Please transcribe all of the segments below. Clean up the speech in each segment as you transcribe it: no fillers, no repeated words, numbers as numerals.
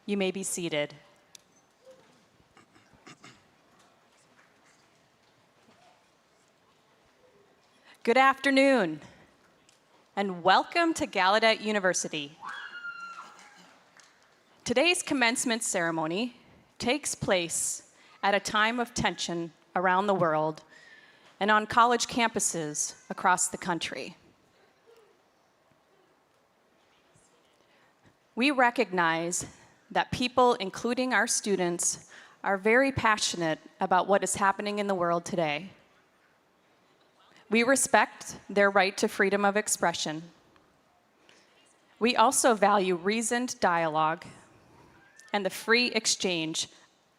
You may be seated. Good afternoon, and welcome to Gallaudet University. Today's commencement ceremony takes place at a time of tension around the world and on college campuses across the country. We recognize that people, including our students, are very passionate about what is happening in the world today. We respect their right to freedom of expression. We also value reasoned dialogue and the free exchange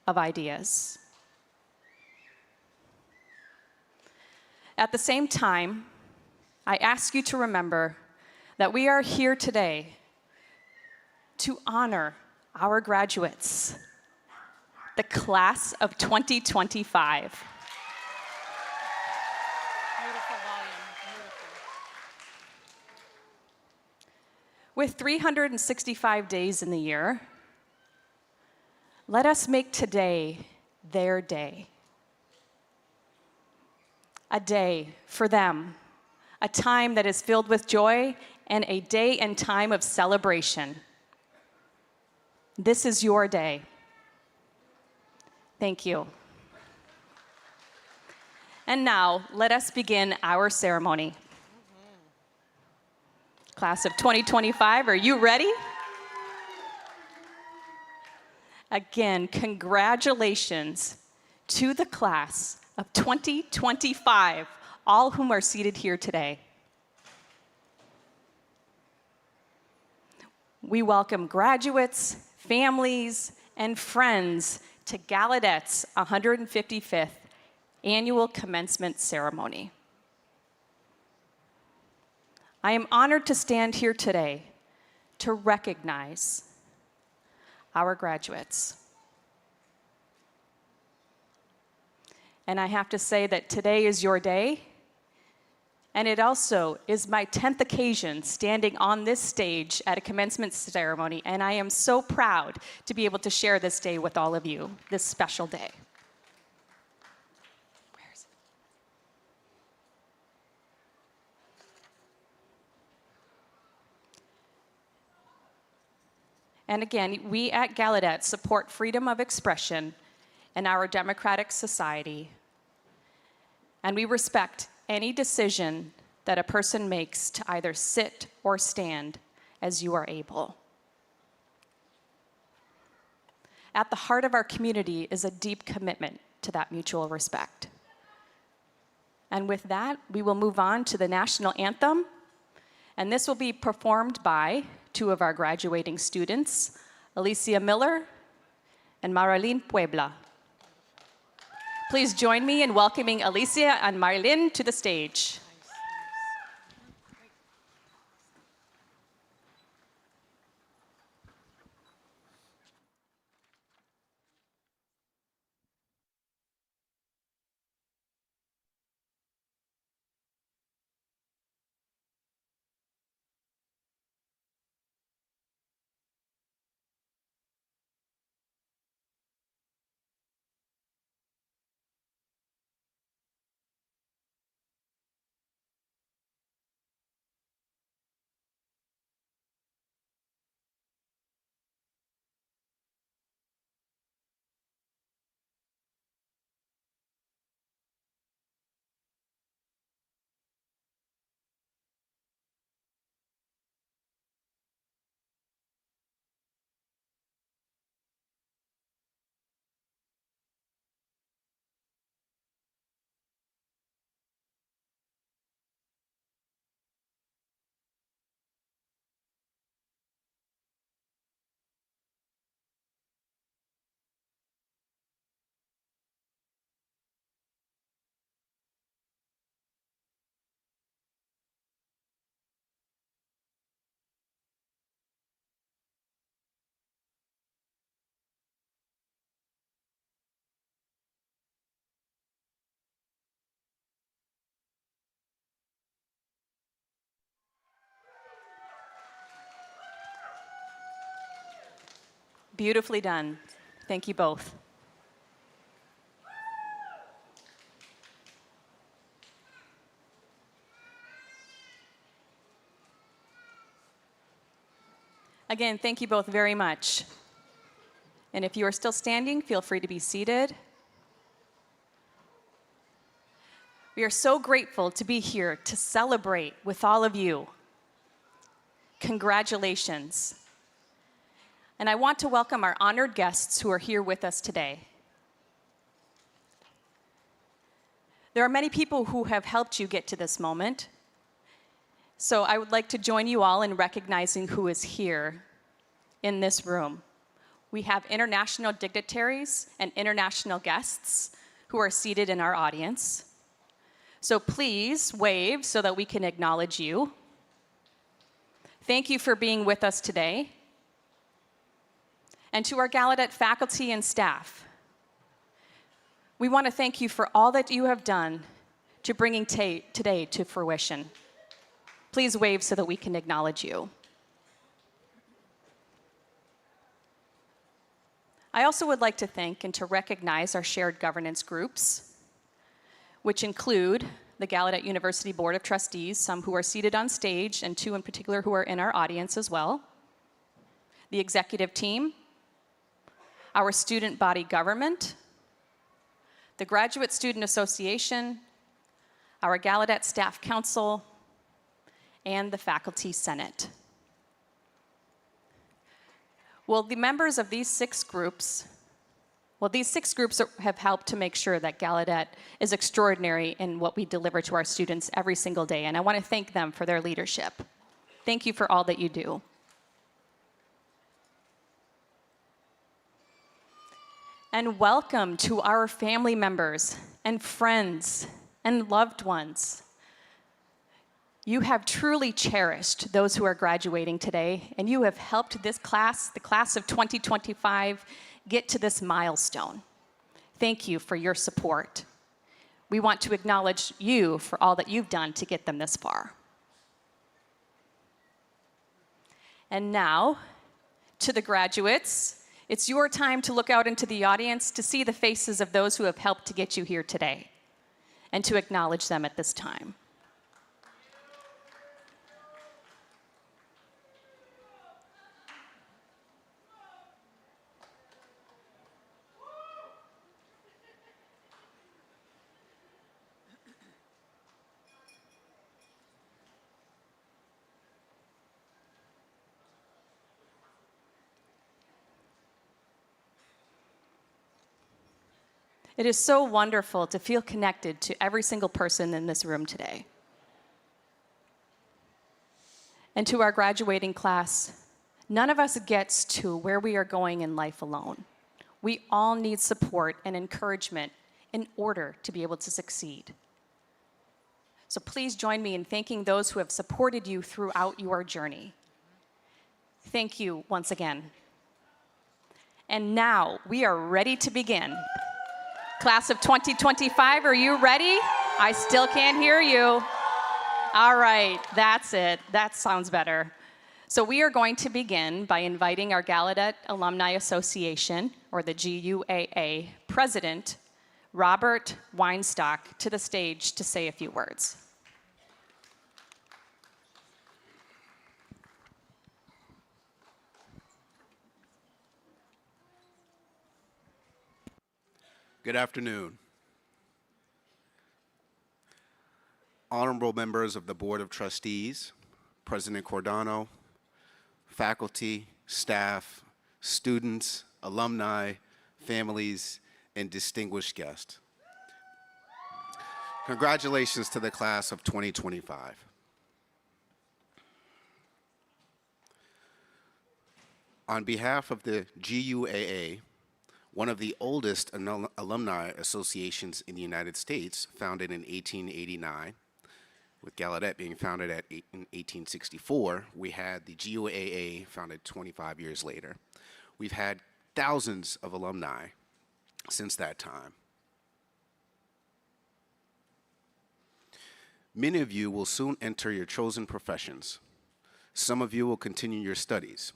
of ideas. At the same time, I ask you to remember that we are here today to honor our graduates, the class of 2025. Beautiful volume, beautiful. With 365 days in the year, let us make today their day. A day for them, a time that is filled with joy, and a day and time of celebration. This is your day. Thank you. And now, let us begin our ceremony. Class of 2025, are you ready? Again, congratulations to the class of 2025, all whom are seated here today. We welcome graduates, families, and friends to Gallaudet's 155th annual commencement ceremony. I am honored to stand here today to recognize our graduates. And I have to say that today is your day, and it also is my 10th occasion standing on this stage at a commencement ceremony, and I am so proud to be able to share this day with all of you, this special day. Where is it? And again, we at Gallaudet support freedom of expression in our democratic society, and we respect any decision that a person makes to either sit or stand as you are able. At the heart of our community is a deep commitment to that mutual respect. And with that, we will move on to the national anthem, and this will be performed by two of our graduating students, Alicia Miller and Marilyn Puebla. Please join me in welcoming Alicia and Marilyn to the stage. Beautifully done. Thank you both. Again, thank you both very much. And if you are still standing, feel free to be seated. We are so grateful to be here to celebrate with all of you. Congratulations. And I want to welcome our honored guests who are here with us today. There are many people who have helped you get to this moment. So I would like to join you all in recognizing who is here in this room. We have international dignitaries and international guests who are seated in our audience. So please wave so that we can acknowledge you. Thank you for being with us today. And to our Gallaudet faculty and staff, we want to thank you for all that you have done to bringing today to fruition. Please wave so that we can acknowledge you. I also would like to thank and to recognize our shared governance groups, which include the Gallaudet University Board of Trustees, some who are seated on stage, and two in particular who are in our audience as well, the executive team, our student body government, the Graduate Student Association, our Gallaudet Staff Council, and the Faculty Senate. Well, the members of these six groups have helped to make sure that Gallaudet is extraordinary in what we deliver to our students every single day, and I want to thank them for their leadership. Thank you for all that you do. And welcome to our family members and friends and loved ones. You have truly cherished those who are graduating today, and you have helped this class, the class of 2025, get to this milestone. Thank you for your support. We want to acknowledge you for all that you've done to get them this far. And now, to the graduates, it's your time to look out into the audience to see the faces of those who have helped to get you here today, and to acknowledge them at this time. It is so wonderful to feel connected to every single person in this room today. And to our graduating class, none of us gets to where we are going in life alone. We all need support and encouragement in order to be able to succeed. So please join me in thanking those who have supported you throughout your journey. Thank you once again. And now we are ready to begin. Class of 2025, are you ready? I still can't hear you. All right, that's it. That sounds better. So we are going to begin by inviting our Gallaudet Alumni Association, or the GUAA, President, Robert Weinstock, to the stage to say a few words. Good afternoon. Honorable members of the Board of Trustees, President Cordano, faculty, staff, students, alumni, families, and distinguished guests. Congratulations to the class of 2025. On behalf of the GUAA, one of the oldest alumni associations in the United States, founded in 1889, with Gallaudet being founded in 1864, we had the GUAA founded 25 years later. We've had thousands of alumni since that time. Many of you will soon enter your chosen professions. Some of you will continue your studies.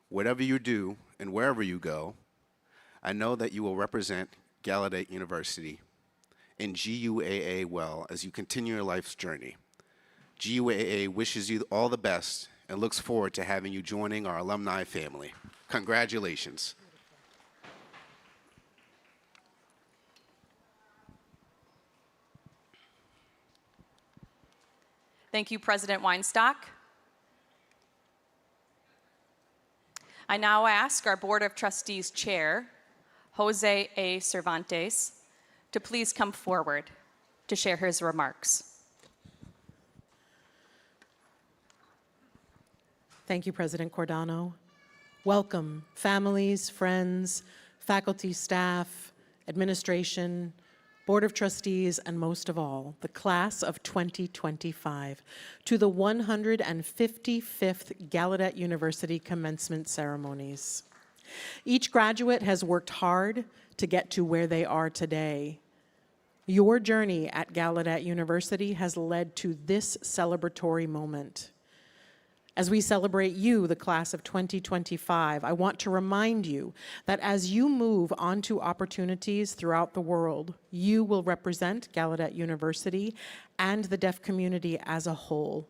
Whatever you do, and wherever you go, I know that you will represent Gallaudet University and GUAA well as you continue your life's journey. GUAA wishes you all the best and looks forward to having you joining our alumni family. Congratulations. Thank you, President Weinstock. I now ask our Board of Trustees Chair, Jose A. Cervantes, to please come forward to share his remarks. Thank you, President Cordano. Welcome, families, friends, faculty, staff, administration, Board of Trustees, and most of all, the class of 2025, to the 155th Gallaudet University commencement ceremonies. Each graduate has worked hard to get to where they are today. Your journey at Gallaudet University has led to this celebratory moment. As we celebrate you, the class of 2025, I want to remind you that as you move on to opportunities throughout the world, you will represent Gallaudet University and the deaf community as a whole.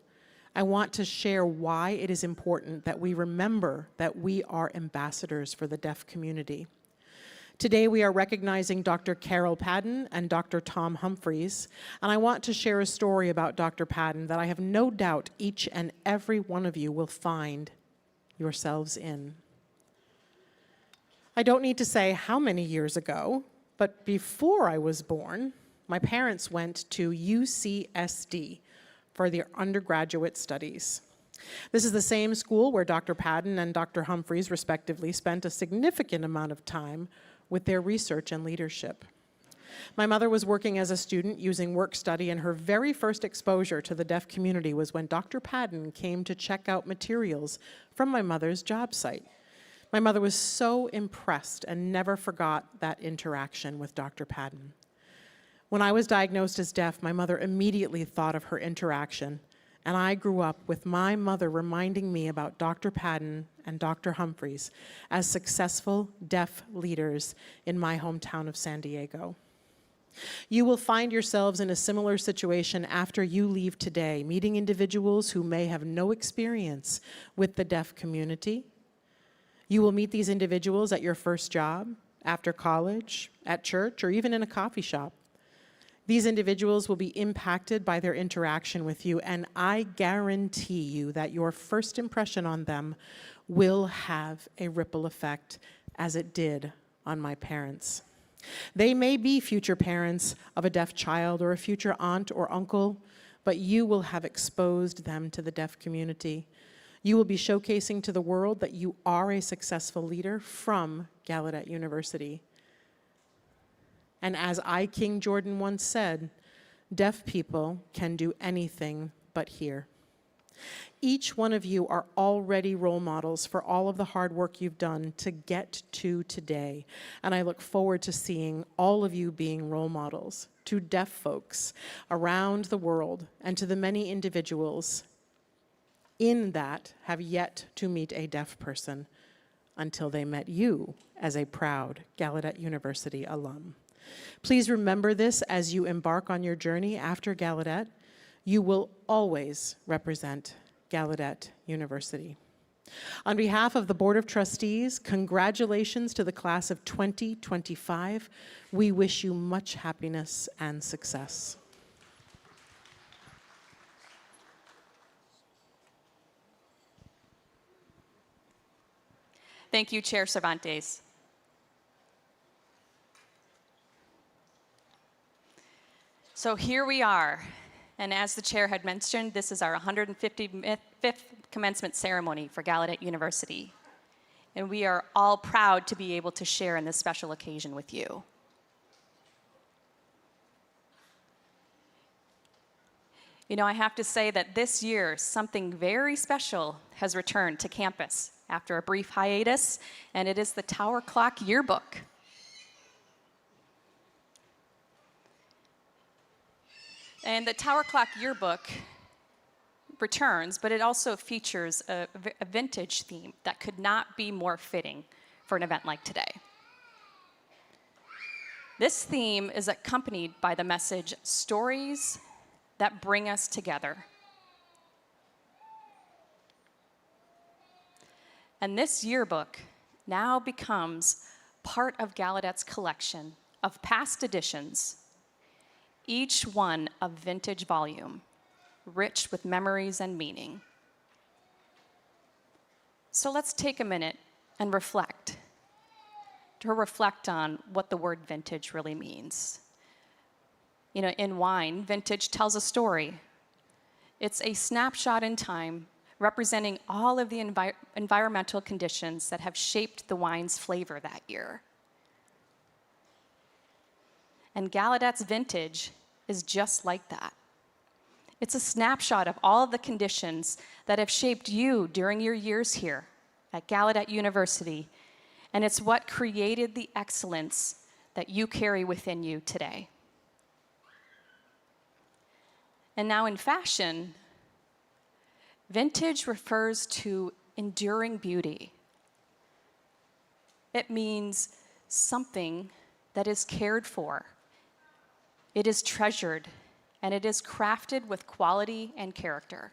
I want to share why it is important that we remember that we are ambassadors for the deaf community. Today we are recognizing Dr. Carol Padden and Dr. Tom Humphreys, and I want to share a story about Dr. Padden that I have no doubt each and every one of you will find yourselves in. I don't need to say how many years ago, but before I was born, my parents went to UCSD for their undergraduate studies. This is the same school where Dr. Padden and Dr. Humphreys, respectively, spent a significant amount of time with their research and leadership. My mother was working as a student using work study, and her very first exposure to the deaf community was when Dr. Padden came to check out materials from my mother's job site. My mother was so impressed and never forgot that interaction with Dr. Padden. When I was diagnosed as deaf, my mother immediately thought of her interaction, and I grew up with my mother reminding me about Dr. Padden and Dr. Humphreys as successful deaf leaders in my hometown of San Diego. You will find yourselves in a similar situation after you leave today, meeting individuals who may have no experience with the deaf community. You will meet these individuals at your first job, after college, at church, or even in a coffee shop. These individuals will be impacted by their interaction with you, and I guarantee you that your first impression on them will have a ripple effect, as it did on my parents. They may be future parents of a deaf child or a future aunt or uncle, but you will have exposed them to the deaf community. You will be showcasing to the world that you are a successful leader from Gallaudet University. And as I, King Jordan, once said, deaf people can do anything but hear. Each one of you are already role models for all of the hard work you've done to get to today. And I look forward to seeing all of you being role models to deaf folks around the world and to the many individuals in that have yet to meet a deaf person until they met you as a proud Gallaudet University alum. Please remember this as you embark on your journey after Gallaudet. You will always represent Gallaudet University. On behalf of the Board of Trustees, congratulations to the class of 2025. We wish you much happiness and success. Thank you, Chair Cervantes. So here we are, and as the chair had mentioned, this is our 155th commencement ceremony for Gallaudet University, and we are all proud to be able to share in this special occasion with you. You know, I have to say that this year, something very special has returned to campus after a brief hiatus, and it is the Tower Clock Yearbook. And the Tower Clock Yearbook returns, but it also features a vintage theme that could not be more fitting for an event like today. This theme is accompanied by the message, stories that bring us together. And this yearbook now becomes part of Gallaudet's collection of past editions, each one a vintage volume, rich with memories and meaning. So let's take a minute and reflect on what the word vintage really means. You know, in wine, vintage tells a story. It's a snapshot in time representing all of the environmental conditions that have shaped the wine's flavor that year. And Gallaudet's vintage is just like that. It's a snapshot of all of the conditions that have shaped you during your years here at Gallaudet University, and it's what created the excellence that you carry within you today. And now in fashion, vintage refers to enduring beauty. It means something that is cared for. It is treasured, and it is crafted with quality and character.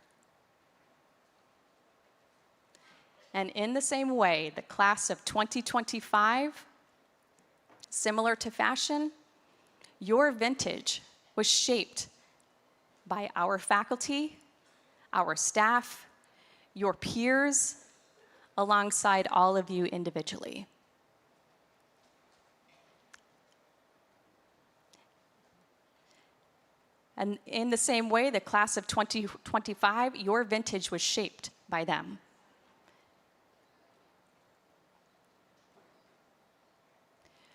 And in the same way, the class of 2025, similar to fashion, your vintage was shaped by our faculty, our staff, your peers, alongside all of you individually. And in the same way, the class of 2025, your vintage was shaped by them.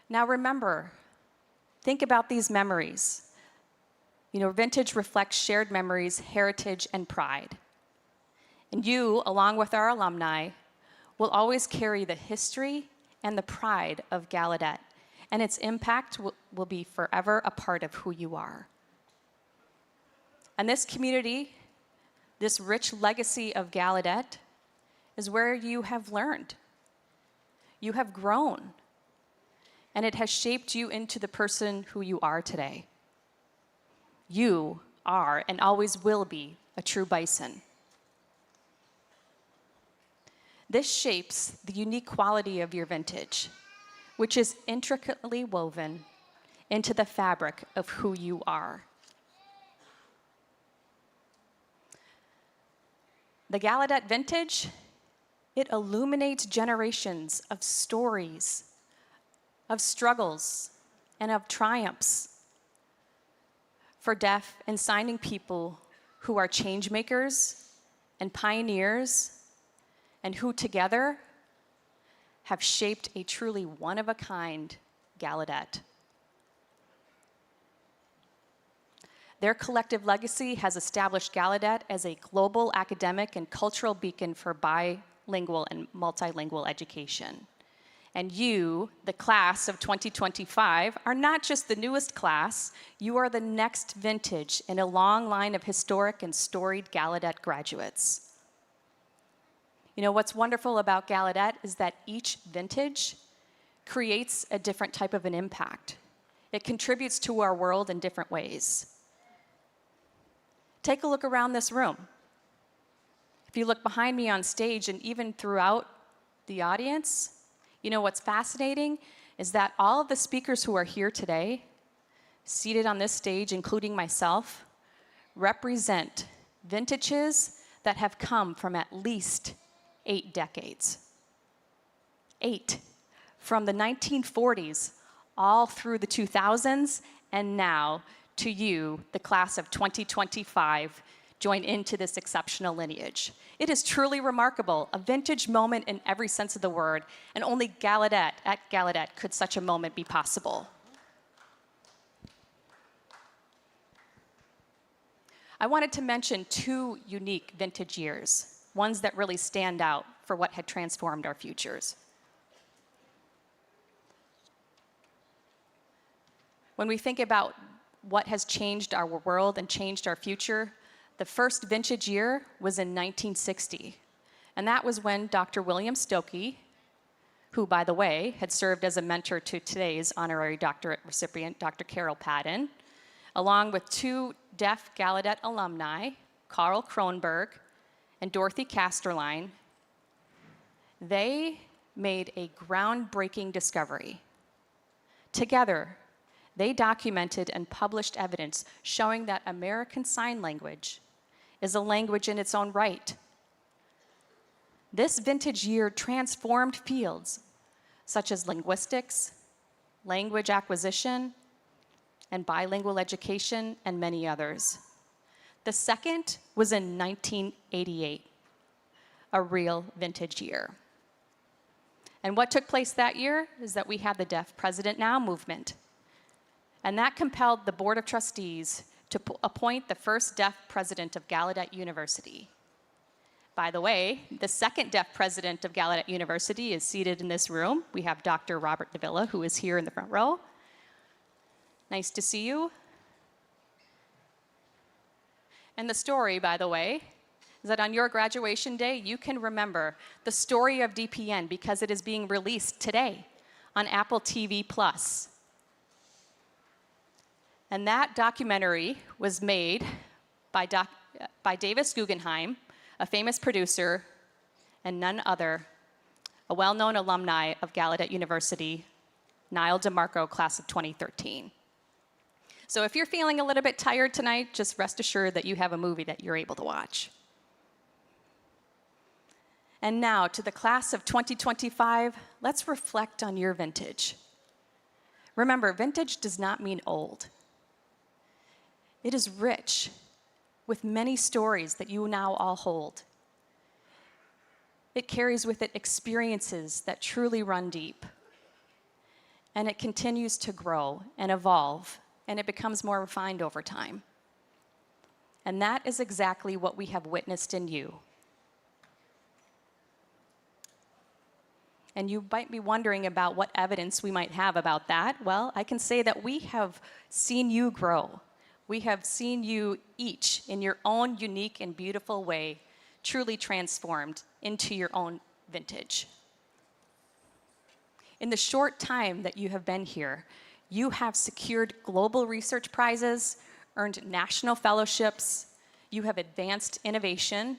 Now remember, think about these memories. You know, vintage reflects shared memories, heritage, and pride. And you, along with our alumni, will always carry the history and the pride of Gallaudet, and its impact will be forever a part of who you are. And this community, this rich legacy of Gallaudet, is where you have learned. You have grown, and it has shaped you into the person who you are today. You are and always will be a true bison. This shapes the unique quality of your vintage, which is intricately woven into the fabric of who you are. The Gallaudet vintage, it illuminates generations of stories, of struggles, and of triumphs for deaf and signing people who are change makers and pioneers, and who together have shaped a truly one-of-a-kind Gallaudet. Their collective legacy has established Gallaudet as a global academic and cultural beacon for bilingual and multilingual education. And you, the class of 2025, are not just the newest class, you are the next vintage in a long line of historic and storied Gallaudet graduates. You know, what's wonderful about Gallaudet is that each vintage creates a different type of an impact. It contributes to our world in different ways. Take a look around this room. If you look behind me on stage and even throughout the audience, you know what's fascinating is that all of the speakers who are here today, seated on this stage, including myself, represent vintages that have come from at least 8 decades. 8. From the 1940s all through the 2000s, and now to you, the class of 2025, join into this exceptional lineage. It is truly remarkable, a vintage moment in every sense of the word, and only Gallaudet, at Gallaudet, could such a moment be possible. I wanted to mention 2 unique vintage years, ones that really stand out for what had transformed our futures. When we think about what has changed our world and changed our future, the first vintage year was in 1960. And that was when Dr. William Stokoe, who, by the way, had served as a mentor to today's honorary doctorate recipient, Dr. Carol Padden, along with 2 deaf Gallaudet alumni, Carl Kronberg and Dorothy Casterline. They made a groundbreaking discovery. Together, they documented and published evidence showing that American Sign Language is a language in its own right. This vintage year transformed fields such as linguistics, language acquisition, and bilingual education, and many others. The second was in 1988, a real vintage year. And what took place that year is that we had the Deaf President Now movement. And that compelled the Board of Trustees to appoint the first deaf president of Gallaudet University. By the way, the second deaf president of Gallaudet University is seated in this room. We have Dr. Robert Davila, who is here in the front row. Nice to see you. And the story, by the way, is that on your graduation day, you can remember the story of DPN because it is being released today on Apple TV+. And that documentary was made by Davis Guggenheim, a famous producer, and none other, a well-known alumni of Gallaudet University, Niall DeMarco, class of 2013. So if you're feeling a little bit tired tonight, just rest assured that you have a movie that you're able to watch. And now, to the class of 2025, let's reflect on your vintage. Remember, vintage does not mean old. It is rich with many stories that you now all hold. It carries with it experiences that truly run deep. And it continues to grow and evolve, and it becomes more refined over time. And that is exactly what we have witnessed in you. And you might be wondering about what evidence we might have about that. Well, I can say that we have seen you grow. We have seen you each, in your own unique and beautiful way, truly transformed into your own vintage. In the short time that you have been here, you have secured global research prizes, earned national fellowships, you have advanced innovation,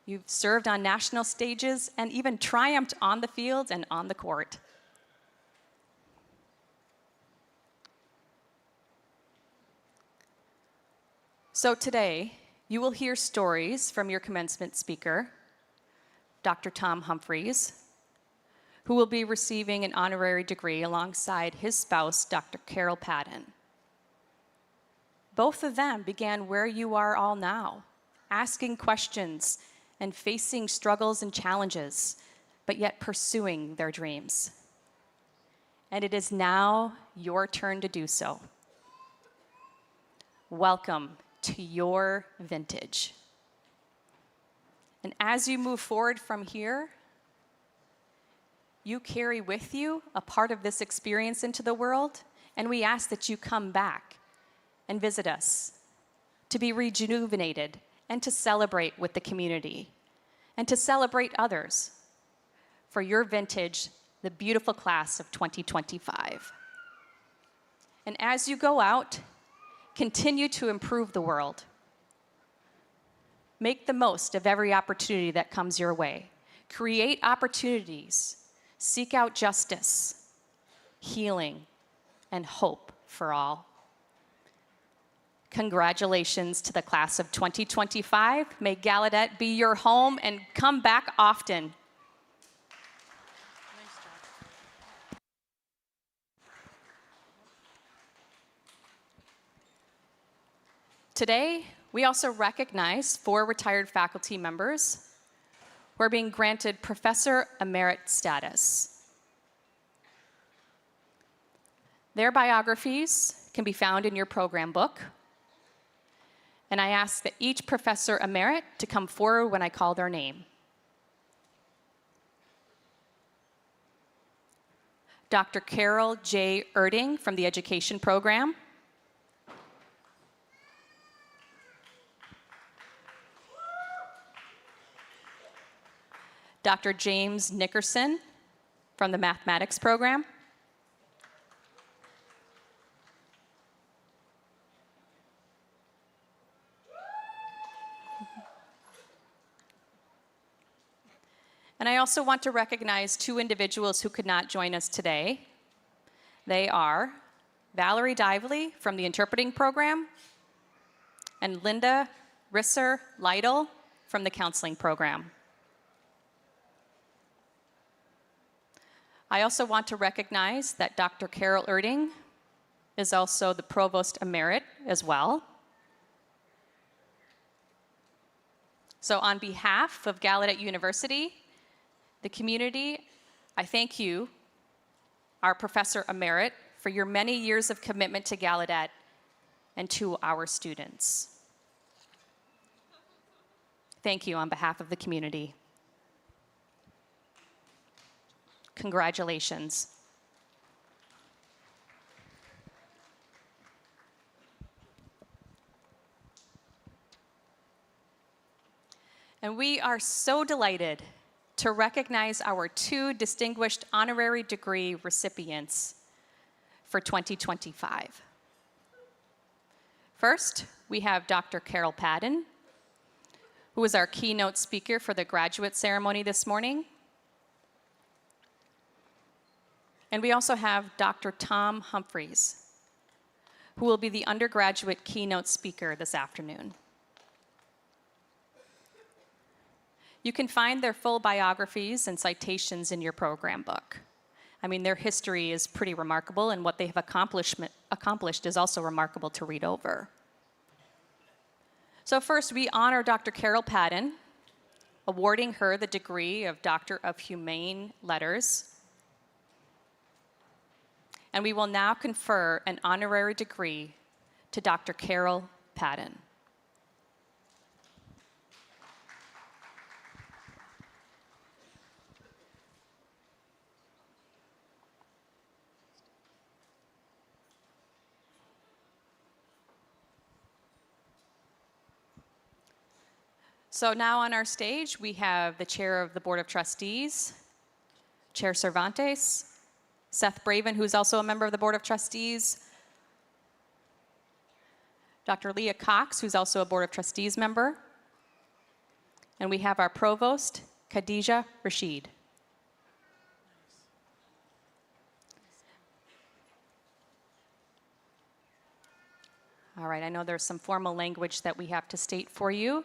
you've served on national stages, and even triumphed on the field and on the court. So today, you will hear stories from your commencement speaker, Dr. Tom Humphreys, who will be receiving an honorary degree alongside his spouse, Dr. Carol Padden. Both of them began where you are all now, asking questions and facing struggles and challenges, but yet pursuing their dreams. And it is now your turn to do so. Welcome to your vintage. And as you move forward from here, you carry with you a part of this experience into the world, and we ask that you come back and visit us to be rejuvenated and to celebrate with the community and to celebrate others for your vintage, the beautiful class of 2025. And as you go out, continue to improve the world. Make the most of every opportunity that comes your way. Create opportunities. Seek out justice, healing, and hope for all. Congratulations to the class of 2025. May Gallaudet be your home, and come back often. Today, we also recognize 4 retired faculty members who are being granted Professor Emeritus status. Their biographies can be found in your program book. And I ask that each Professor Emeritus to come forward when I call their name. Dr. Carol J. Erding from the Education Program. Dr. James Nickerson from the mathematics program. And I also want to recognize two individuals who could not join us today. They are Valerie Dively from the interpreting program and Linda Risser-Lytle from the counseling program. I also want to recognize that Dr. Carol Erding is also the Provost Emerit as well. So on behalf of Gallaudet University, the community, I thank you, our Professor Emerit, for your many years of commitment to Gallaudet and to our students. Thank you on behalf of the community. Congratulations. And we are so delighted to recognize our two distinguished honorary degree recipients for 2025. First, we have Dr. Carol Padden, who is our keynote speaker for the graduate ceremony this morning. And we also have Dr. Tom Humphreys, who will be the undergraduate keynote speaker this afternoon. You can find their full biographies and citations in your program book. I mean, their history is pretty remarkable, and what they have accomplished is also remarkable to read over. So first, we honor Dr. Carol Padden, awarding her the degree of Doctor of Humane Letters. And we will now confer an honorary degree to Dr. Carol Padden. So now on our stage, we have the Chair of the Board of Trustees, Chair Cervantes, Seth Braven, who's also a member of the Board of Trustees, Dr. Leah Cox, who's also a Board of Trustees member, and we have our Provost, Khadija Rashid. All right, I know there's some formal language that we have to state for you.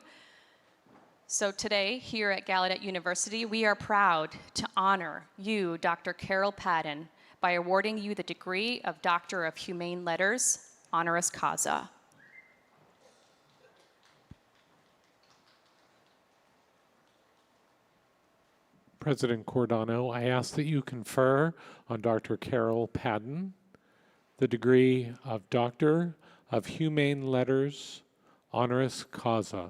So today, here at Gallaudet University, we are proud to honor you, Dr. Carol Padden, by awarding you the degree of Doctor of Humane Letters, honoris causa. President Cordano, I ask that you confer on Dr. Carol Padden the degree of Doctor of Humane Letters, honoris causa.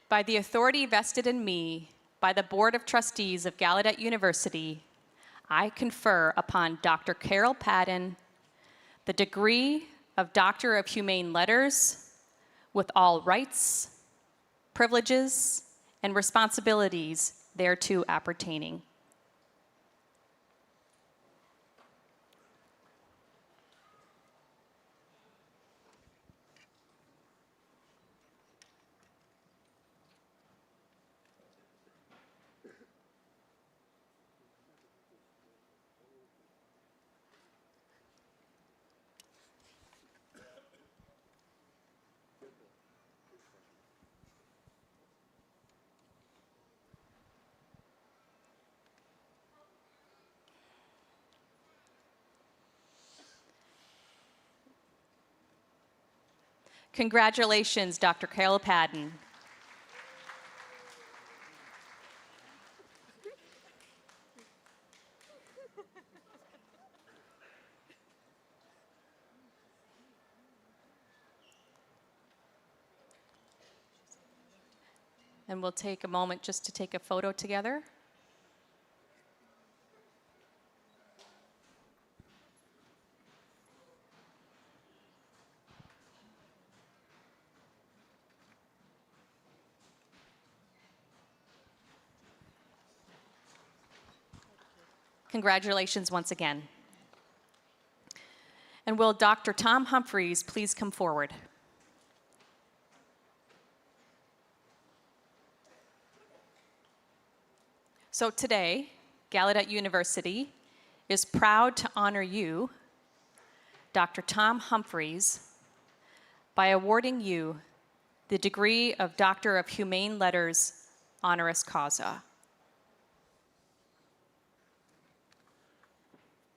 By the authority vested in me by the Board of Trustees of Gallaudet University, I confer upon Dr. Carol Padden the degree of Doctor of Humane Letters with all rights, privileges, and responsibilities thereto appertaining. Congratulations, Dr. Carol Padden. And we'll take a moment just to take a photo together. Congratulations once again. And will Dr. Tom Humphreys please come forward? So today, Gallaudet University is proud to honor you, Dr. Tom Humphreys, by awarding you the degree of Doctor of Humane Letters, honoris causa.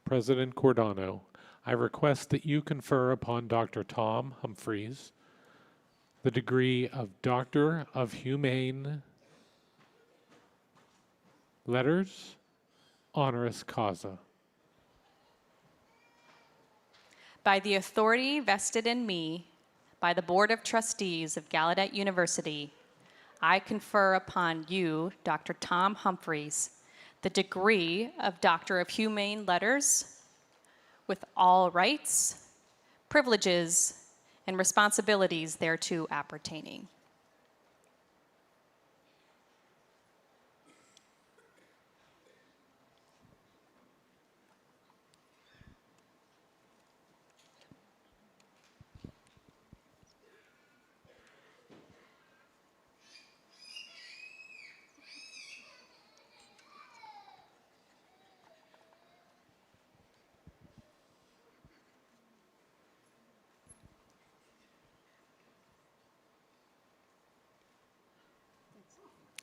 President Cordano, I request that you confer upon Dr. Tom Humphreys the degree of Doctor of Humane Letters, honoris causa. By the authority vested in me by the Board of Trustees of Gallaudet University, I confer upon you, Dr. Tom Humphreys, the degree of Doctor of Humane Letters with all rights, privileges, and responsibilities thereto appertaining.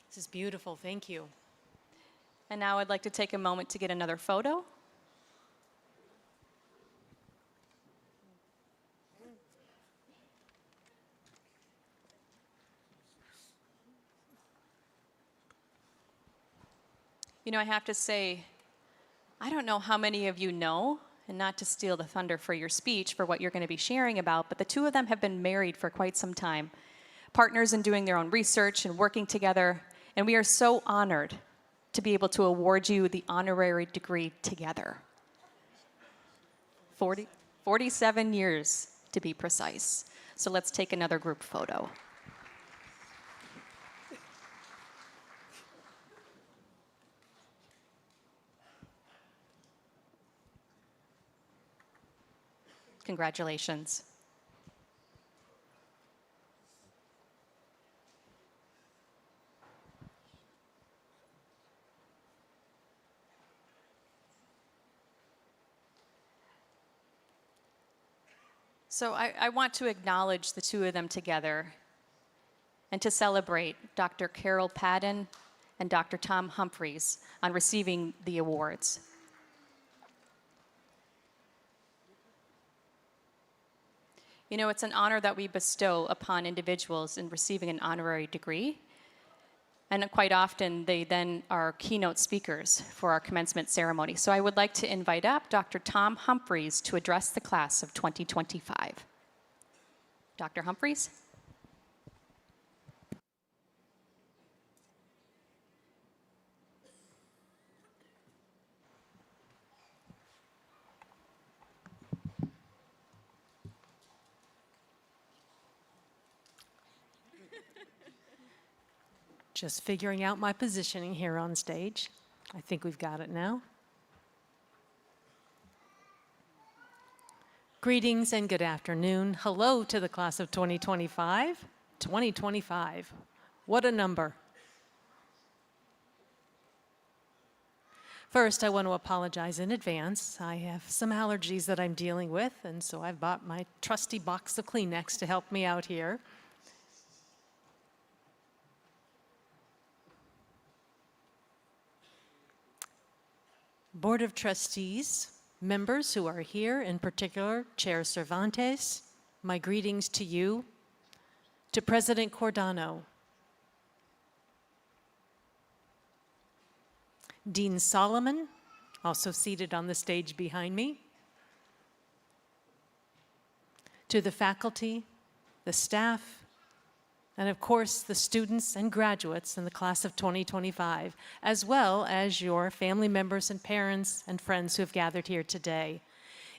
This is beautiful, thank you. And now I'd like to take a moment to get another photo. You know, I have to say, I don't know how many of you know, and not to steal the thunder for your speech for what you're going to be sharing about, but the two of them have been married for quite some time, partners in doing their own research and working together, and we are so honored to be able to award you the honorary degree together. 47 years to be precise. So let's take another group photo. Congratulations. So I want to acknowledge the two of them together and to celebrate Dr. Carol Padden and Dr. Tom Humphreys on receiving the awards. You know, it's an honor that we bestow upon individuals in receiving an honorary degree. And quite often, they then are keynote speakers for our commencement ceremony. So I would like to invite up Dr. Tom Humphreys to address the class of 2025. Dr. Humphreys? Just figuring out my positioning here on stage. I think we've got it now. Greetings and good afternoon. Hello to the class of 2025. 2025. What a number. First, I want to apologize in advance. I have some allergies that I'm dealing with, and so I've bought my trusty box of Kleenex to help me out here. Board of Trustees, members who are here, in particular, Chair Cervantes, my greetings to you, to President Cordano, Dean Solomon, also seated on the stage behind me, to the faculty, the staff, and of course, the students and graduates in the class of 2025, as well as your family members and parents and friends who have gathered here today.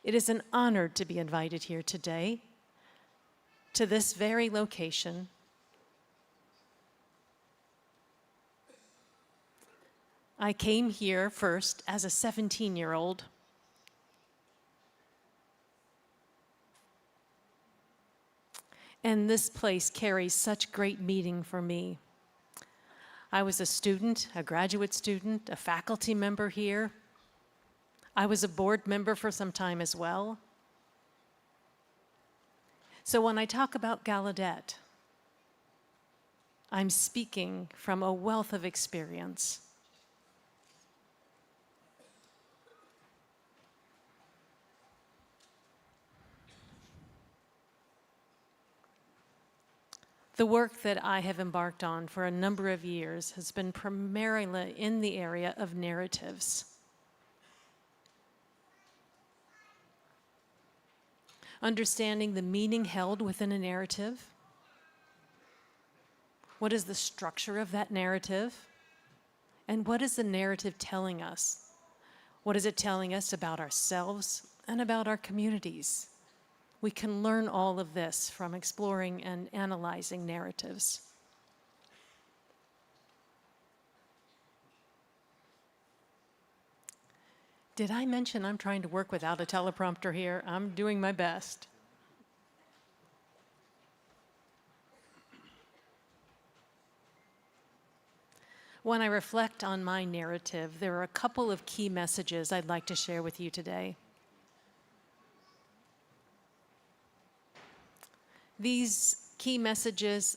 It is an honor to be invited here today to this very location. I came here first as a 17-year-old. And this place carries such great meaning for me. I was a student, a graduate student, a faculty member here. I was a board member for some time as well. So when I talk about Gallaudet, I'm speaking from a wealth of experience. The work that I have embarked on for a number of years has been primarily in the area of narratives. Understanding the meaning held within a narrative. What is the structure of that narrative? And what is the narrative telling us? What is it telling us about ourselves and about our communities? We can learn all of this from exploring and analyzing narratives. Did I mention I'm trying to work without a teleprompter here? I'm doing my best. When I reflect on my narrative, there are a couple of key messages I'd like to share with you today. These key messages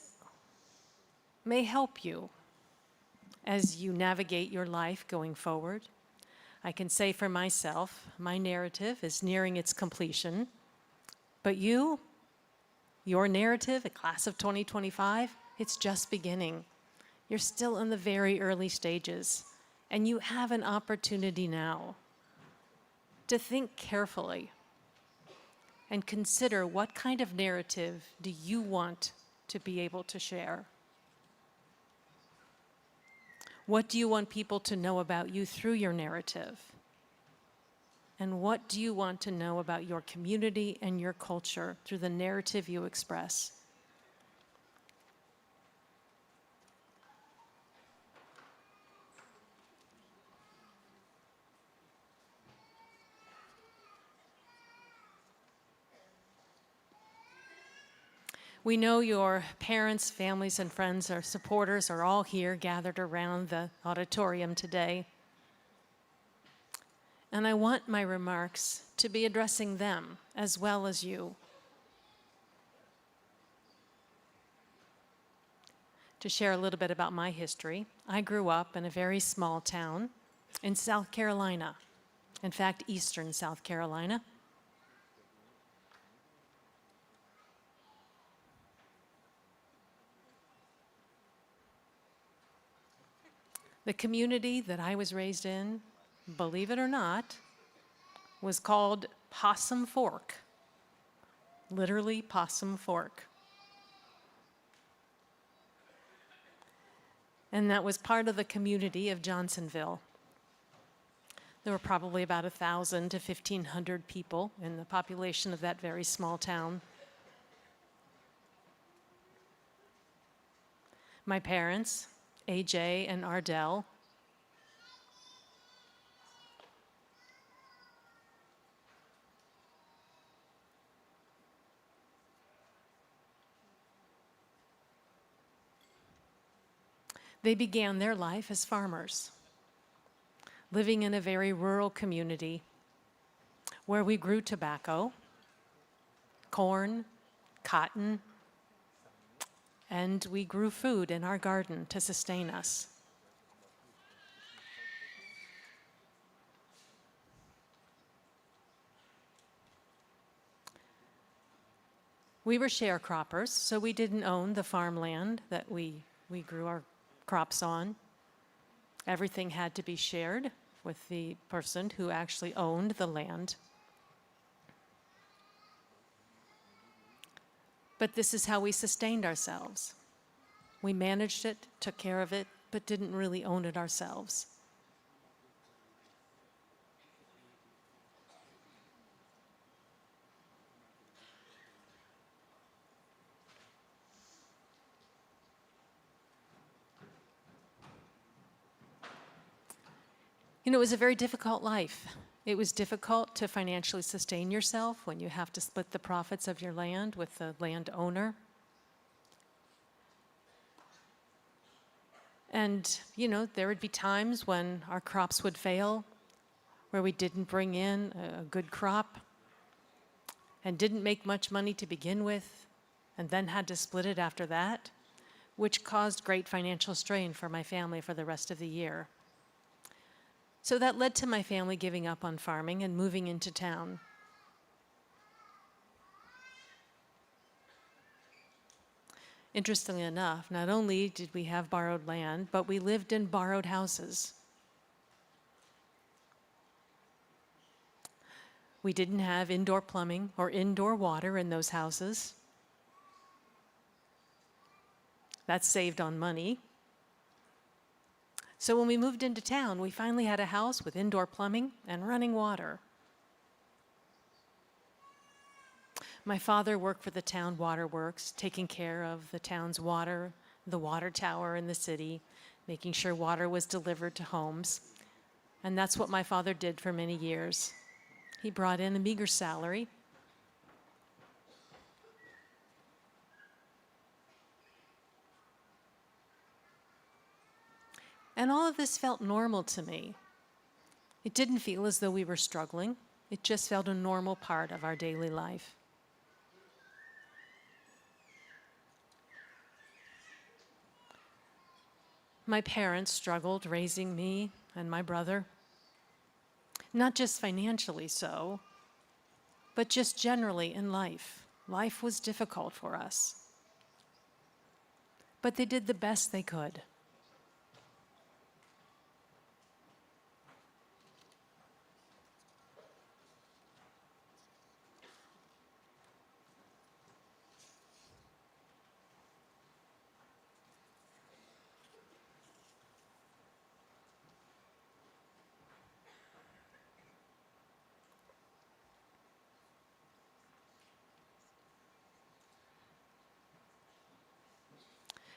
may help you as you navigate your life going forward. I can say for myself, my narrative is nearing its completion, but your narrative, the class of 2025, it's just beginning. You're still in the very early stages, and you have an opportunity now to think carefully and consider what kind of narrative do you want to be able to share? What do you want people to know about you through your narrative? And what do you want to know about your community and your culture through the narrative you express? We know your parents, families, and friends, our supporters are all here gathered around the auditorium today. And I want my remarks to be addressing them as well as you. To share a little bit about my history, I grew up in a very small town in South Carolina. In fact, eastern South Carolina. The community that I was raised in, believe it or not, was called Possum Fork. Literally Possum Fork. And that was part of the community of Johnsonville. There were probably about 1,000 to 1,500 people in the population of that very small town. My parents, AJ and Ardell, they began their life as farmers, living in a very rural community where we grew tobacco, corn, cotton, and we grew food in our garden to sustain us. We were sharecroppers, so we didn't own the farmland that we grew our crops on. Everything had to be shared with the person who actually owned the land. But this is how we sustained ourselves. We managed it, took care of it, but didn't really own it ourselves. You know, it was a very difficult life. It was difficult to financially sustain yourself when you have to split the profits of your land with the landowner. And, you know, there would be times when our crops would fail, where we didn't bring in a good crop and didn't make much money to begin with, and then had to split it after that, which caused great financial strain for my family for the rest of the year. So that led to my family giving up on farming and moving into town. Interestingly enough, not only did we have borrowed land, but we lived in borrowed houses. We didn't have indoor plumbing or indoor water in those houses. That saved on money. So when we moved into town, we finally had a house with indoor plumbing and running water. My father worked for the town waterworks, taking care of the town's water, the water tower in the city, making sure water was delivered to homes. And that's what my father did for many years. He brought in a meager salary. And all of this felt normal to me. It didn't feel as though we were struggling. It just felt a normal part of our daily life. My parents struggled raising me and my brother. Not just financially so, but just generally in life. Life was difficult for us. But they did the best they could.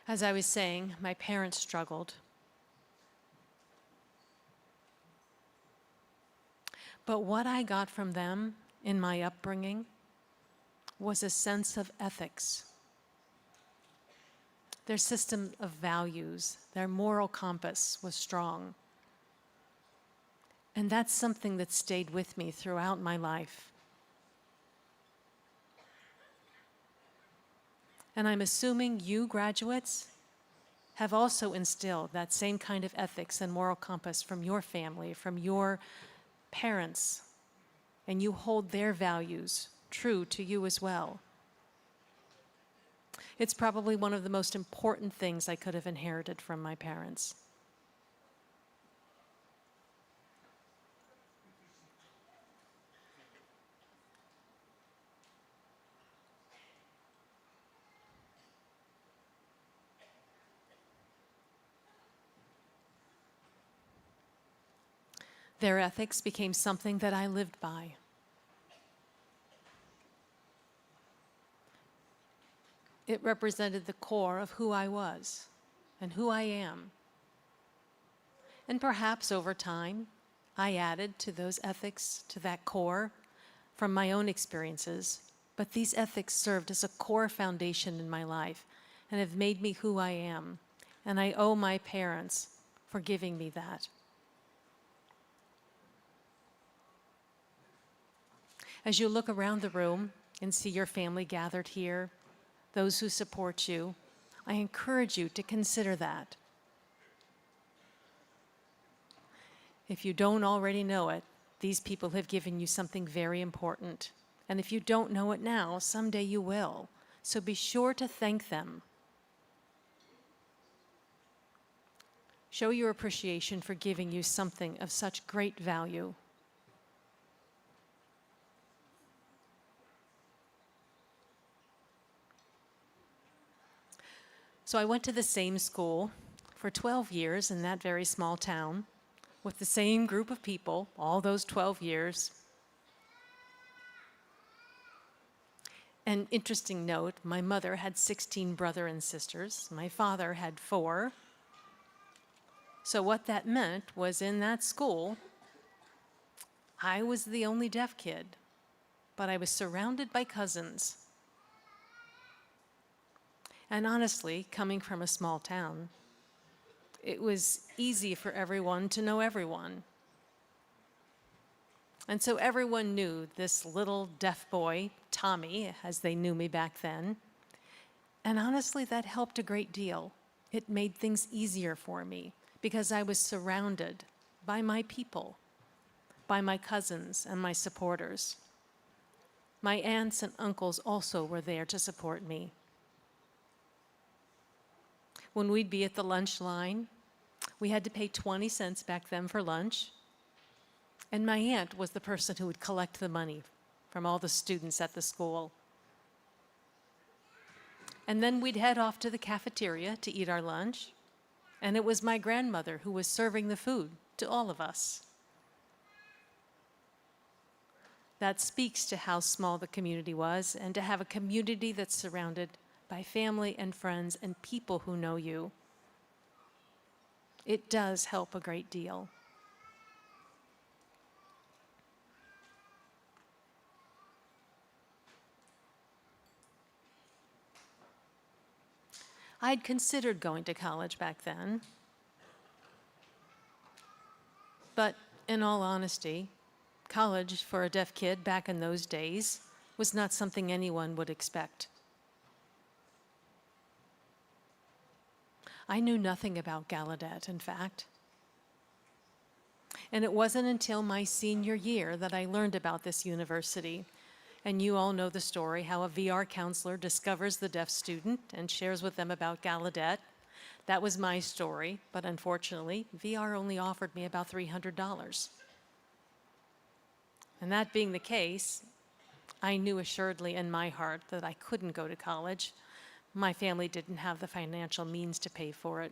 As I was saying, my parents struggled. But what I got from them in my upbringing was a sense of ethics. Their system of values, their moral compass was strong. And that's something that stayed with me throughout my life. And I'm assuming you graduates have also instilled that same kind of ethics and moral compass from your family, from your parents, and you hold their values true to you as well. It's probably one of the most important things I could have inherited from my parents. Their ethics became something that I lived by. It represented the core of who I was and who I am. And perhaps over time, I added to those ethics, to that core, from my own experiences. But these ethics served as a core foundation in my life and have made me who I am. And I owe my parents for giving me that. As you look around the room and see your family gathered here, those who support you, I encourage you to consider that. If you don't already know it, these people have given you something very important. And if you don't know it now, someday you will. So be sure to thank them. Show your appreciation for giving you something of such great value. So I went to the same school for 12 years in that very small town with the same group of people all those 12 years. An interesting note, my mother had 16 brothers and sisters. My father had 4. So what that meant was in that school, I was the only deaf kid, but I was surrounded by cousins. And honestly, coming from a small town, it was easy for everyone to know everyone. And so everyone knew this little deaf boy, Tommy, as they knew me back then. And honestly, that helped a great deal. It made things easier for me because I was surrounded by my people, by my cousins and my supporters. My aunts and uncles also were there to support me. When we'd be at the lunch line, we had to pay 20 cents back then for lunch. And my aunt was the person who would collect the money from all the students at the school. And then we'd head off to the cafeteria to eat our lunch. And it was my grandmother who was serving the food to all of us. That speaks to how small the community was, and to have a community that's surrounded by family and friends and people who know you. It does help a great deal. I'd considered going to college back then, but in all honesty, college for a deaf kid back in those days was not something anyone would expect. I knew nothing about Gallaudet, in fact. And it wasn't until my senior year that I learned about this university. And you all know the story, how a VR counselor discovers the deaf student and shares with them about Gallaudet. That was my story, but unfortunately, VR only offered me about $300. And that being the case, I knew assuredly in my heart that I couldn't go to college. My family didn't have the financial means to pay for it.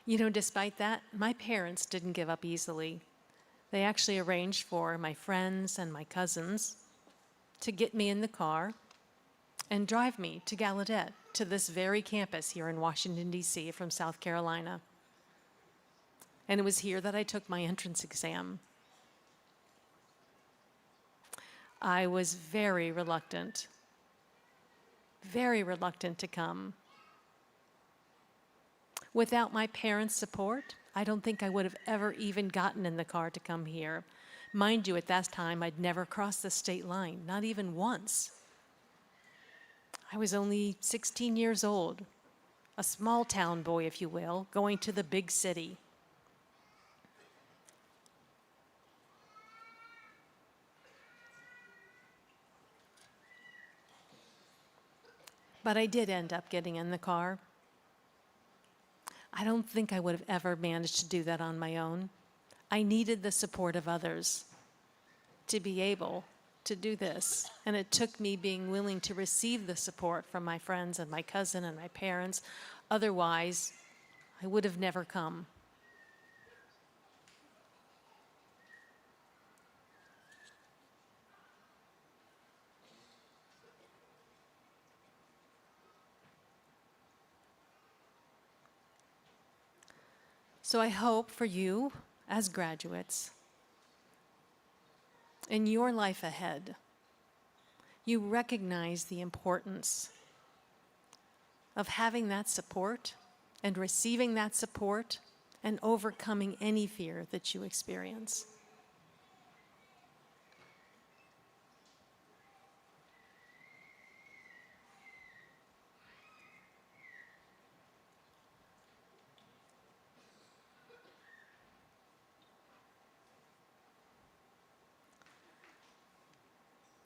You know, despite that, my parents didn't give up easily. They actually arranged for my friends and my cousins to get me in the car and drive me to Gallaudet, to this very campus here in Washington, D.C. from South Carolina. And it was here that I took my entrance exam. I was very reluctant to come. Without my parents' support, I don't think I would have ever even gotten in the car to come here. Mind you, at that time, I'd never crossed the state line, not even once. I was only 16 years old, a small town boy, if you will, going to the big city. But I did end up getting in the car. I don't think I would have ever managed to do that on my own. I needed the support of others to be able to do this. And it took me being willing to receive the support from my friends and my cousin and my parents. Otherwise, I would have never come. So I hope for you as graduates, in your life ahead, you recognize the importance of having that support and receiving that support and overcoming any fear that you experience.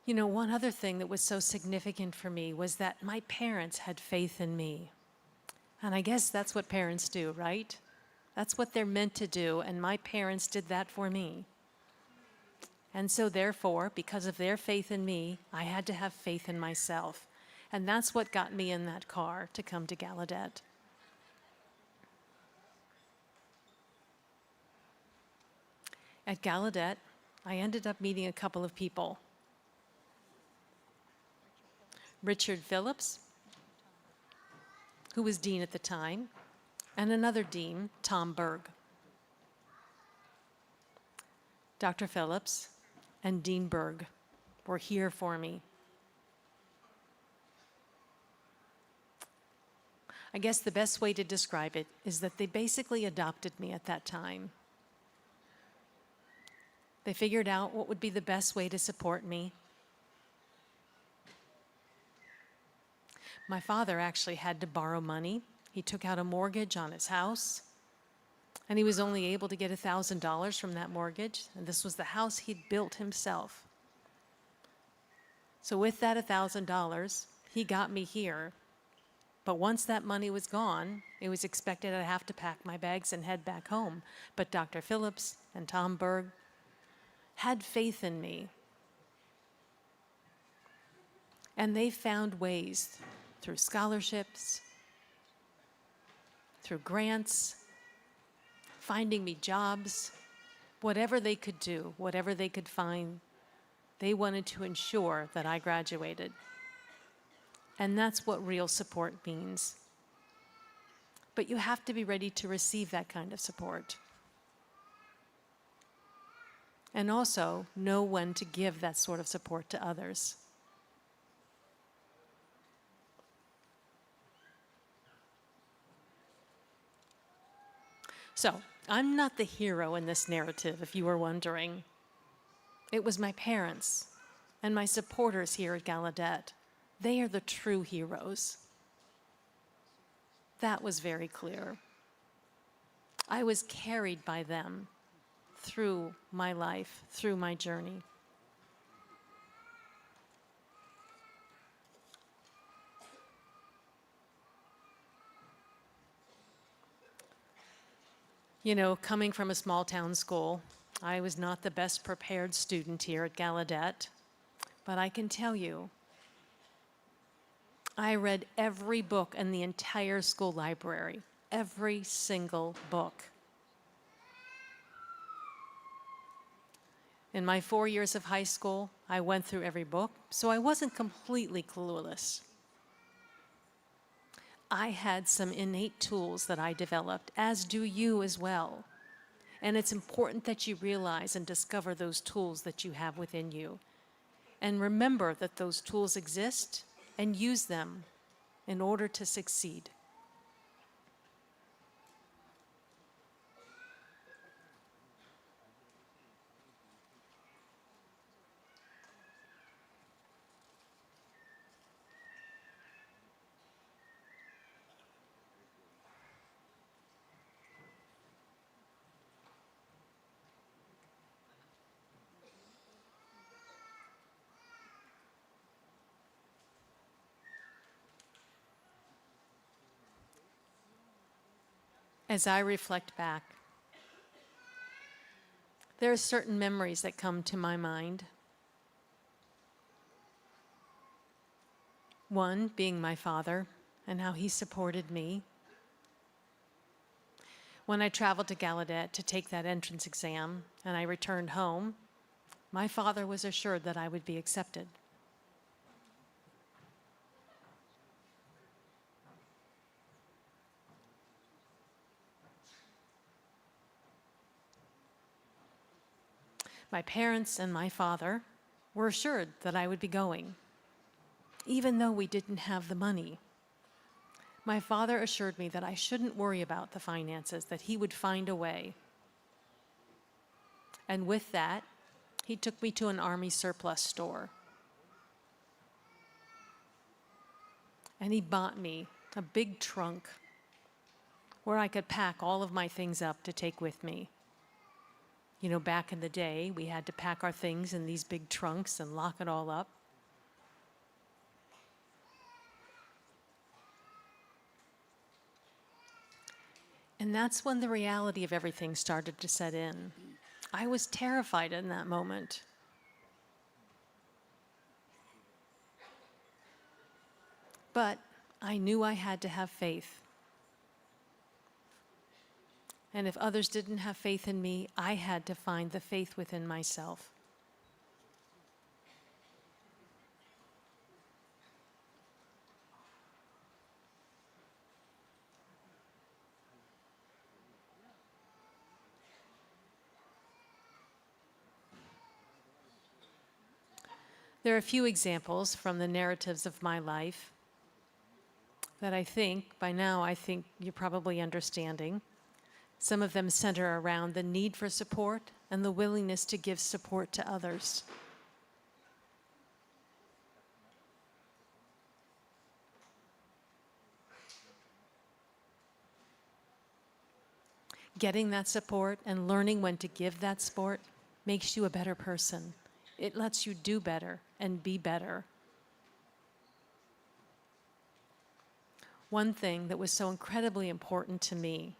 You know, one other thing that was so significant for me was that my parents had faith in me. And I guess that's what parents do, right? That's what they're meant to do, and my parents did that for me. And so therefore, because of their faith in me, I had to have faith in myself. And that's what got me in that car to come to Gallaudet. At Gallaudet, I ended up meeting a couple of people. Richard Phillips, who was dean at the time, and another dean, Tom Berg. Dr. Phillips and Dean Berg were here for me. I guess the best way to describe it is that they basically adopted me at that time. They figured out what would be the best way to support me. My father actually had to borrow money. He took out a mortgage on his house, and he was only able to get $1,000 from that mortgage, and this was the house he'd built himself. So with that $1,000, he got me here. But once that money was gone, it was expected I'd have to pack my bags and head back home. But Dr. Phillips and Tom Berg had faith in me. And they found ways through scholarships, through grants, finding me jobs, whatever they could do, whatever they could find, they wanted to ensure that I graduated. And that's what real support means. But you have to be ready to receive that kind of support. And also know when to give that sort of support to others. So, I'm not the hero in this narrative, if you were wondering. It was my parents and my supporters here at Gallaudet. They are the true heroes. That was very clear. I was carried by them through my life, through my journey. You know, coming from a small town school, I was not the best prepared student here at Gallaudet, but I can tell you, I read every book in the entire school library, every single book. In my 4 years of high school, I went through every book, so I wasn't completely clueless. I had some innate tools that I developed, as do you as well. And it's important that you realize and discover those tools that you have within you. And remember that those tools exist and use them in order to succeed. As I reflect back, there are certain memories that come to my mind. One being my father and how he supported me. When I traveled to Gallaudet to take that entrance exam and I returned home, my father was assured that I would be accepted. My parents and my father were assured that I would be going, even though we didn't have the money. My father assured me that I shouldn't worry about the finances, that he would find a way. And with that, he took me to an Army surplus store. And he bought me a big trunk where I could pack all of my things up to take with me. You know, back in the day, we had to pack our things in these big trunks and lock it all up. And that's when the reality of everything started to set in. I was terrified in that moment. But I knew I had to have faith. And if others didn't have faith in me, I had to find the faith within myself. There are a few examples from the narratives of my life that by now I think you're probably understanding. Some of them center around the need for support and the willingness to give support to others. Getting that support and learning when to give that support makes you a better person. It lets you do better and be better. One thing that was so incredibly important to me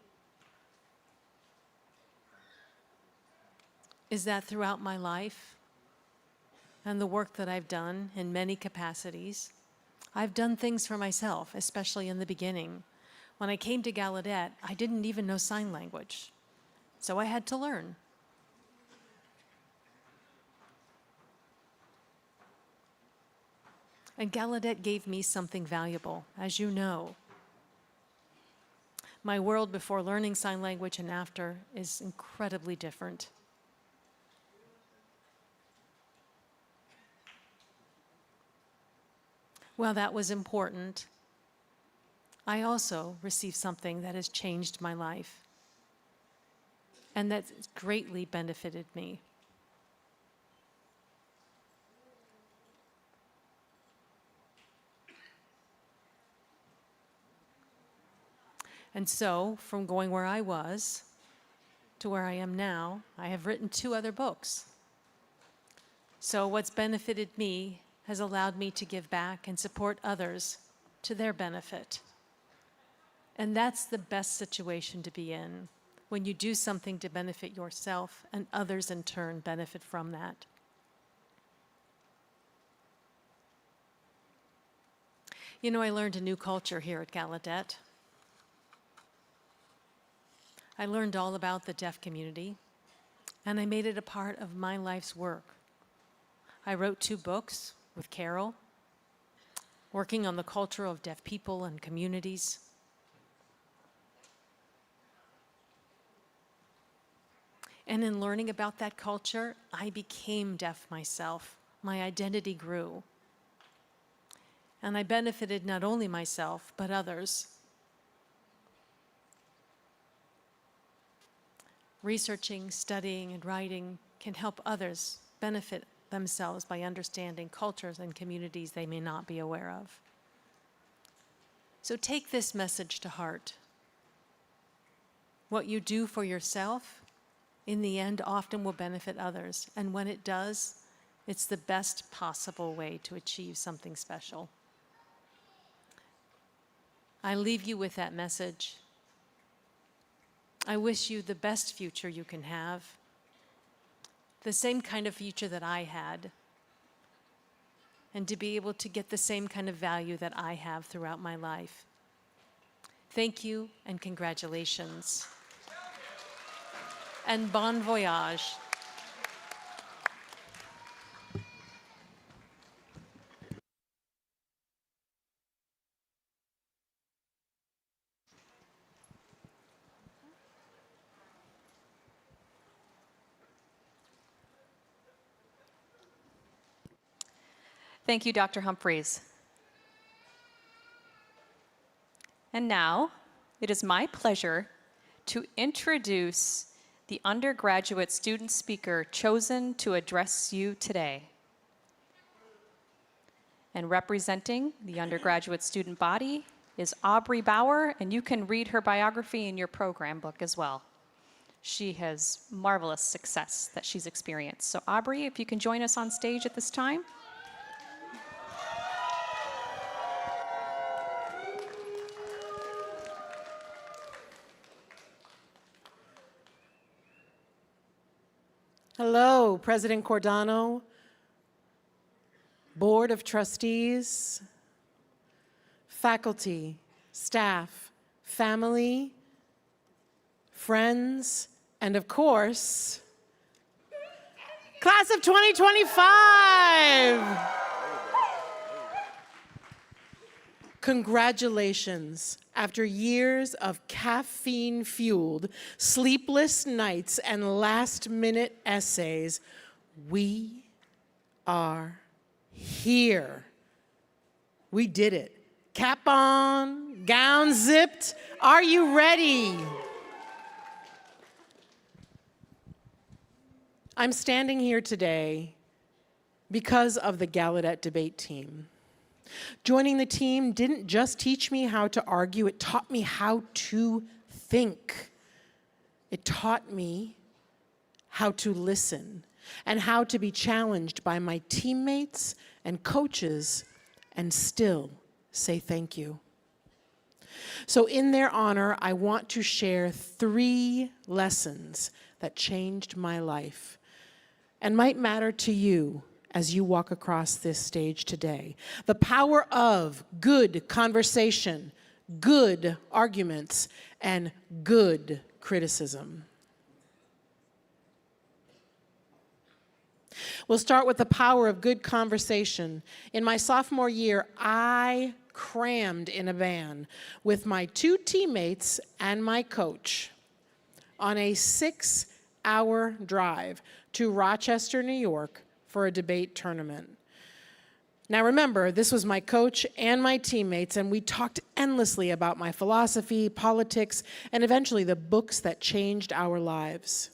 is that throughout my life and the work that I've done in many capacities, I've done things for myself, especially in the beginning. When I came to Gallaudet, I didn't even know sign language, so I had to learn. And Gallaudet gave me something valuable, as you know. My world before learning sign language and after is incredibly different. While that was important, I also received something that has changed my life and that's greatly benefited me. And so, from going where I was to where I am now, I have written 2 other books. So what's benefited me has allowed me to give back and support others to their benefit. And that's the best situation to be in, when you do something to benefit yourself and others in turn benefit from that. You know, I learned a new culture here at Gallaudet. I learned all about the deaf community, and I made it a part of my life's work. I wrote 2 books with Carol, working on the culture of deaf people and communities. And in learning about that culture, I became deaf myself. My identity grew. And I benefited not only myself, but others. Researching, studying, and writing can help others benefit themselves by understanding cultures and communities they may not be aware of. So take this message to heart. What you do for yourself, in the end, often will benefit others. And when it does, it's the best possible way to achieve something special. I leave you with that message. I wish you the best future you can have, the same kind of future that I had, and to be able to get the same kind of value that I have throughout my life. Thank you and congratulations. And bon voyage. Thank you, Dr. Humphreys. And now, it is my pleasure to introduce the undergraduate student speaker chosen to address you today. And representing the undergraduate student body is Aubrey Bauer, and you can read her biography in your program book as well. She has marvelous success that she's experienced. So Aubrey, if you can join us on stage at this time. Hello, President Cordano, Board of Trustees, faculty, staff, family, friends, and of course, class of 2025. Congratulations. After years of caffeine-fueled, sleepless nights, and last-minute essays, we are here. We did it. Cap on, gown zipped. Are you ready? I'm standing here today because of the Gallaudet debate team. Joining the team didn't just teach me how to argue, it taught me how to think. It taught me how to listen and how to be challenged by my teammates and coaches and still say thank you. So in their honor, I want to share 3 lessons that changed my life and might matter to you as you walk across this stage today. The power of good conversation, good arguments, and good criticism. We'll start with the power of good conversation. In my sophomore year, I crammed in a van with my 2 teammates and my coach on a 6-hour drive to Rochester, New York, for a debate tournament. Now remember, this was my coach and my teammates, and we talked endlessly about my philosophy, politics, and eventually the books that changed our lives.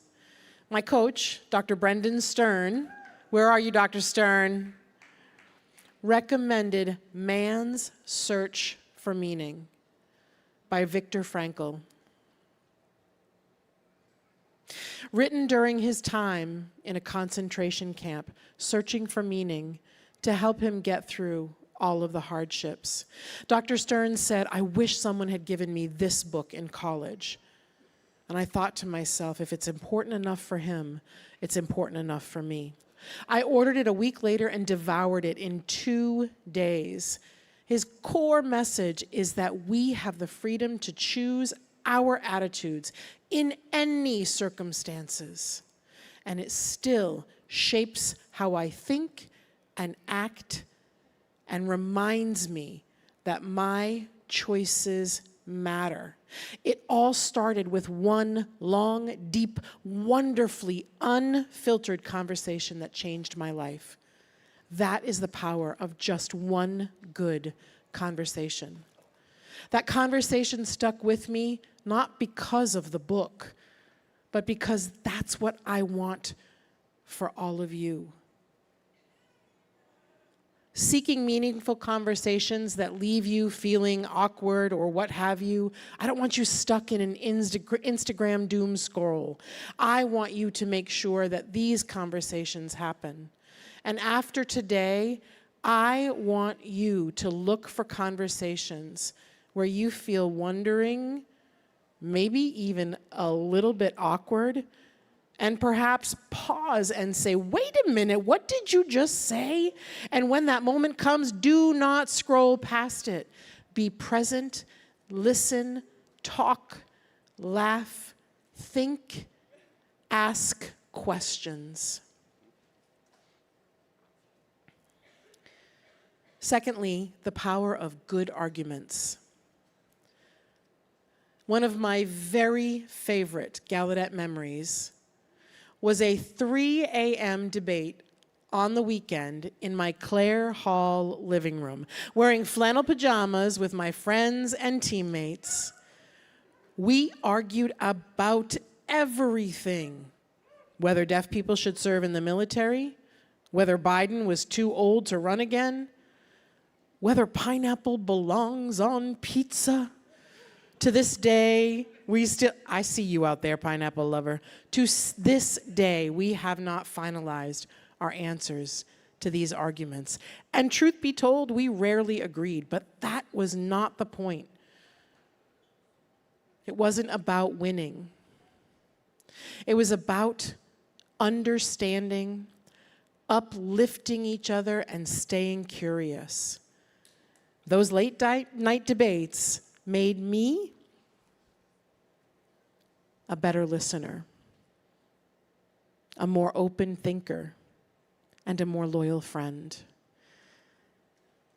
My coach, Dr. Brendan Stern, where are you, Dr. Stern? Recommended Man's Search for Meaning by Viktor Frankl. Written during his time in a concentration camp, searching for meaning to help him get through all of the hardships. Dr. Stern said, I wish someone had given me this book in college. And I thought to myself, if it's important enough for him, it's important enough for me. I ordered it a week later and devoured it in 2 days. His core message is that we have the freedom to choose our attitudes in any circumstances, and it still shapes how I think and act and reminds me that my choices matter. It all started with one long, deep, wonderfully unfiltered conversation that changed my life. That is the power of just one good conversation. That conversation stuck with me not because of the book, but because that's what I want for all of you. Seeking meaningful conversations that leave you feeling awkward or what have you. I don't want you stuck in an Instagram doom scroll. I want you to make sure that these conversations happen. And after today, I want you to look for conversations where you feel wondering, maybe even a little bit awkward, and perhaps pause and say, wait a minute, what did you just say? And when that moment comes, do not scroll past it. Be present, listen, talk, laugh, think, ask questions. Secondly, the power of good arguments. One of my very favorite Gallaudet memories was a 3 a.m. debate on the weekend in my Clare Hall living room, wearing flannel pajamas with my friends and teammates. We argued about everything, whether deaf people should serve in the military, whether Biden was too old to run again, whether pineapple belongs on pizza. To this day, I see you out there, pineapple lover. To this day, we have not finalized our answers to these arguments. And truth be told, we rarely agreed, but that was not the point. It wasn't about winning. It was about understanding, uplifting each other, and staying curious. Those late-night debates made me a better listener, a more open thinker, and a more loyal friend.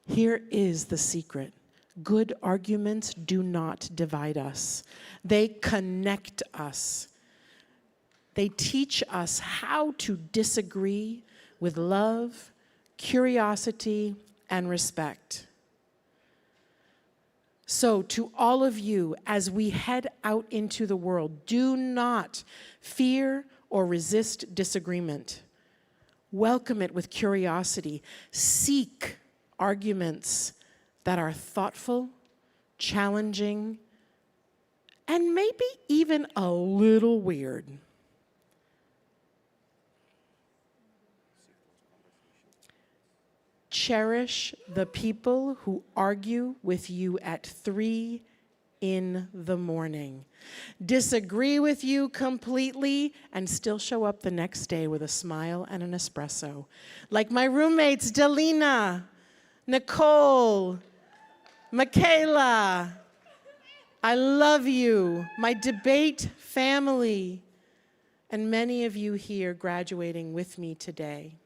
Here is the secret. Good arguments do not divide us. They connect us. They teach us how to disagree with love, curiosity, and respect. So, to all of you, as we head out into the world, do not fear or resist disagreement. Welcome it with curiosity. Seek arguments that are thoughtful, challenging, and maybe even a little weird. Cherish the people who argue with you at 3 in the morning. Disagree with you completely and still show up the next day with a smile and an espresso. Like my roommates, Delina, Nicole, Michaela. I love you, my debate family, and many of you here graduating with me today.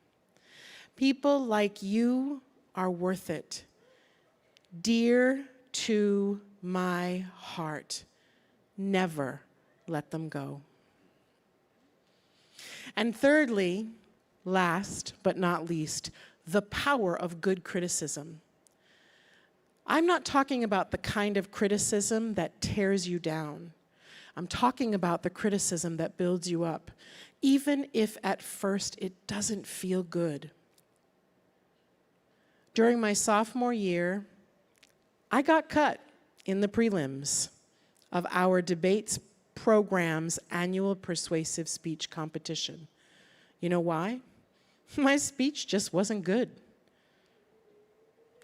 People like you are worth it. Dear to my heart. Never let them go. And thirdly, last but not least, the power of good criticism. I'm not talking about the kind of criticism that tears you down. I'm talking about the criticism that builds you up, even if at first it doesn't feel good. During my sophomore year, I got cut in the prelims of our debates program's annual persuasive speech competition. You know why? My speech just wasn't good.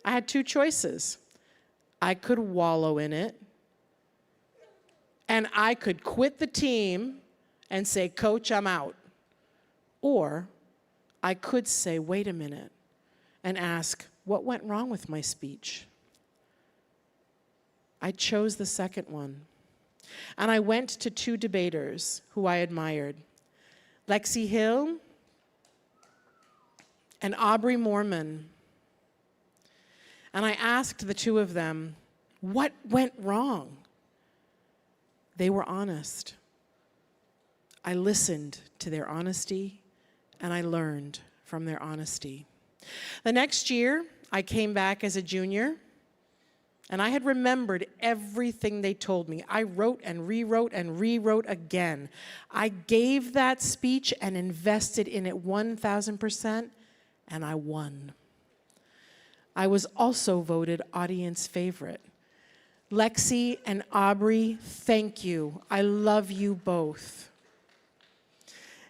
I had 2 choices. I could wallow in it, and I could quit the team and say, "Coach, I'm out." Or I could say, "Wait a minute," and ask, what went wrong with my speech? I chose the second one. And I went to 2 debaters who I admired, Lexi Hill and Aubrey Moorman. And I asked the 2 of them, what went wrong? They were honest. I listened to their honesty, and I learned from their honesty. The next year, I came back as a junior, and I had remembered everything they told me. I wrote and rewrote again. I gave that speech and invested in it 1,000%, and I won. I was also voted audience favorite. Lexi and Aubrey, thank you. I love you both.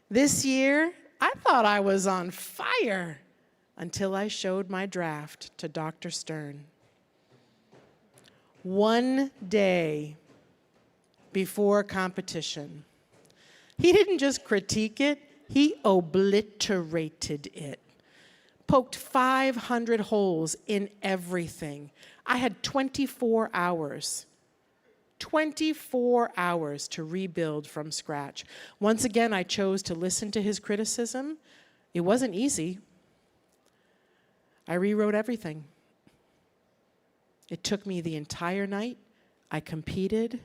This year, I thought I was on fire until I showed my draft to Dr. Stern. One day before competition, he didn't just critique it, he obliterated it. Poked 500 holes in everything. I had 24 hours. 24 hours to rebuild from scratch. Once again, I chose to listen to his criticism. It wasn't easy. I rewrote everything. It took me the entire night. I competed,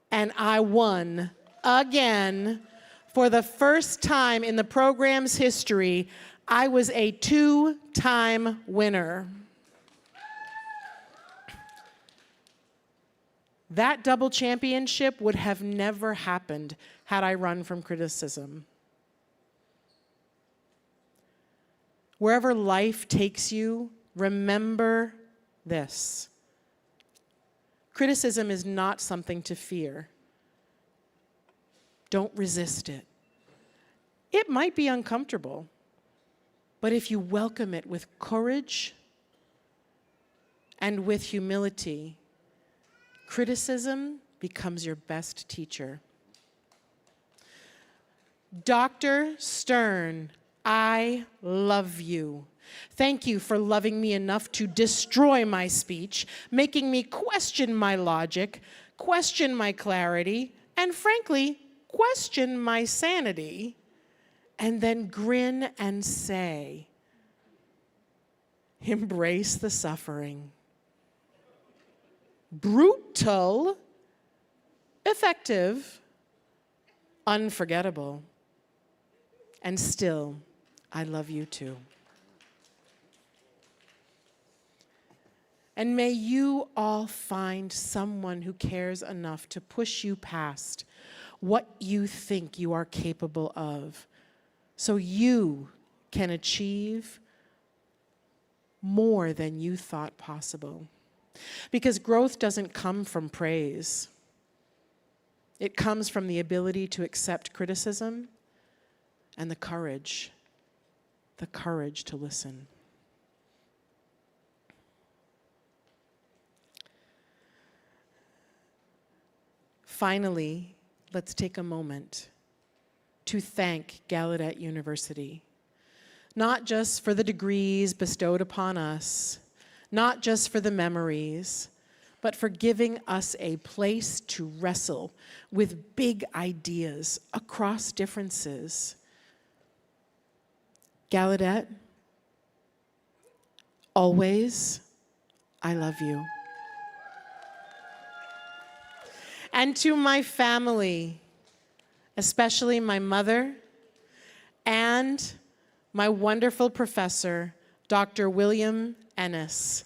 and I won again. For the first time in the program's history, I was a 2-time winner. That double championship would have never happened had I run from criticism. Wherever life takes you, remember this. Criticism is not something to fear. Don't resist it. It might be uncomfortable, but if you welcome it with courage and with humility, criticism becomes your best teacher. Dr. Stern, I love you. Thank you for loving me enough to destroy my speech, making me question my logic, question my clarity, and frankly, question my sanity, and then grin and say, embrace the suffering. Brutal, effective, unforgettable, and still, I love you too. And may you all find someone who cares enough to push you past what you think you are capable of, so you can achieve more than you thought possible. Because growth doesn't come from praise. It comes from the ability to accept criticism and the courage to listen. Finally, let's take a moment to thank Gallaudet University, not just for the degrees bestowed upon us, not just for the memories, but for giving us a place to wrestle with big ideas across differences. Gallaudet, always, I love you. And to my family, especially my mother and my wonderful professor, Dr. William Ennis.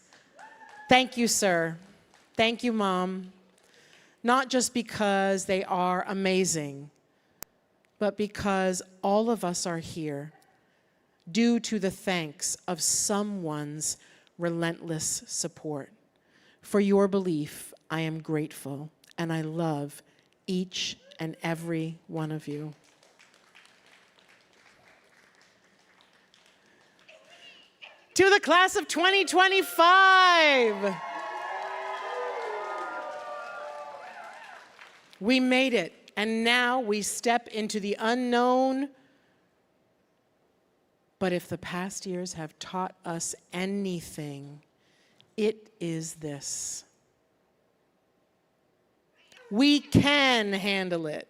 Thank you, sir. Thank you, Mom. Not just because they are amazing, but because all of us are here due to the thanks of someone's relentless support. For your belief, I am grateful, and I love each and every one of you. To the class of 2025, we made it, and now we step into the unknown. But if the past years have taught us anything, it is this: we can handle it.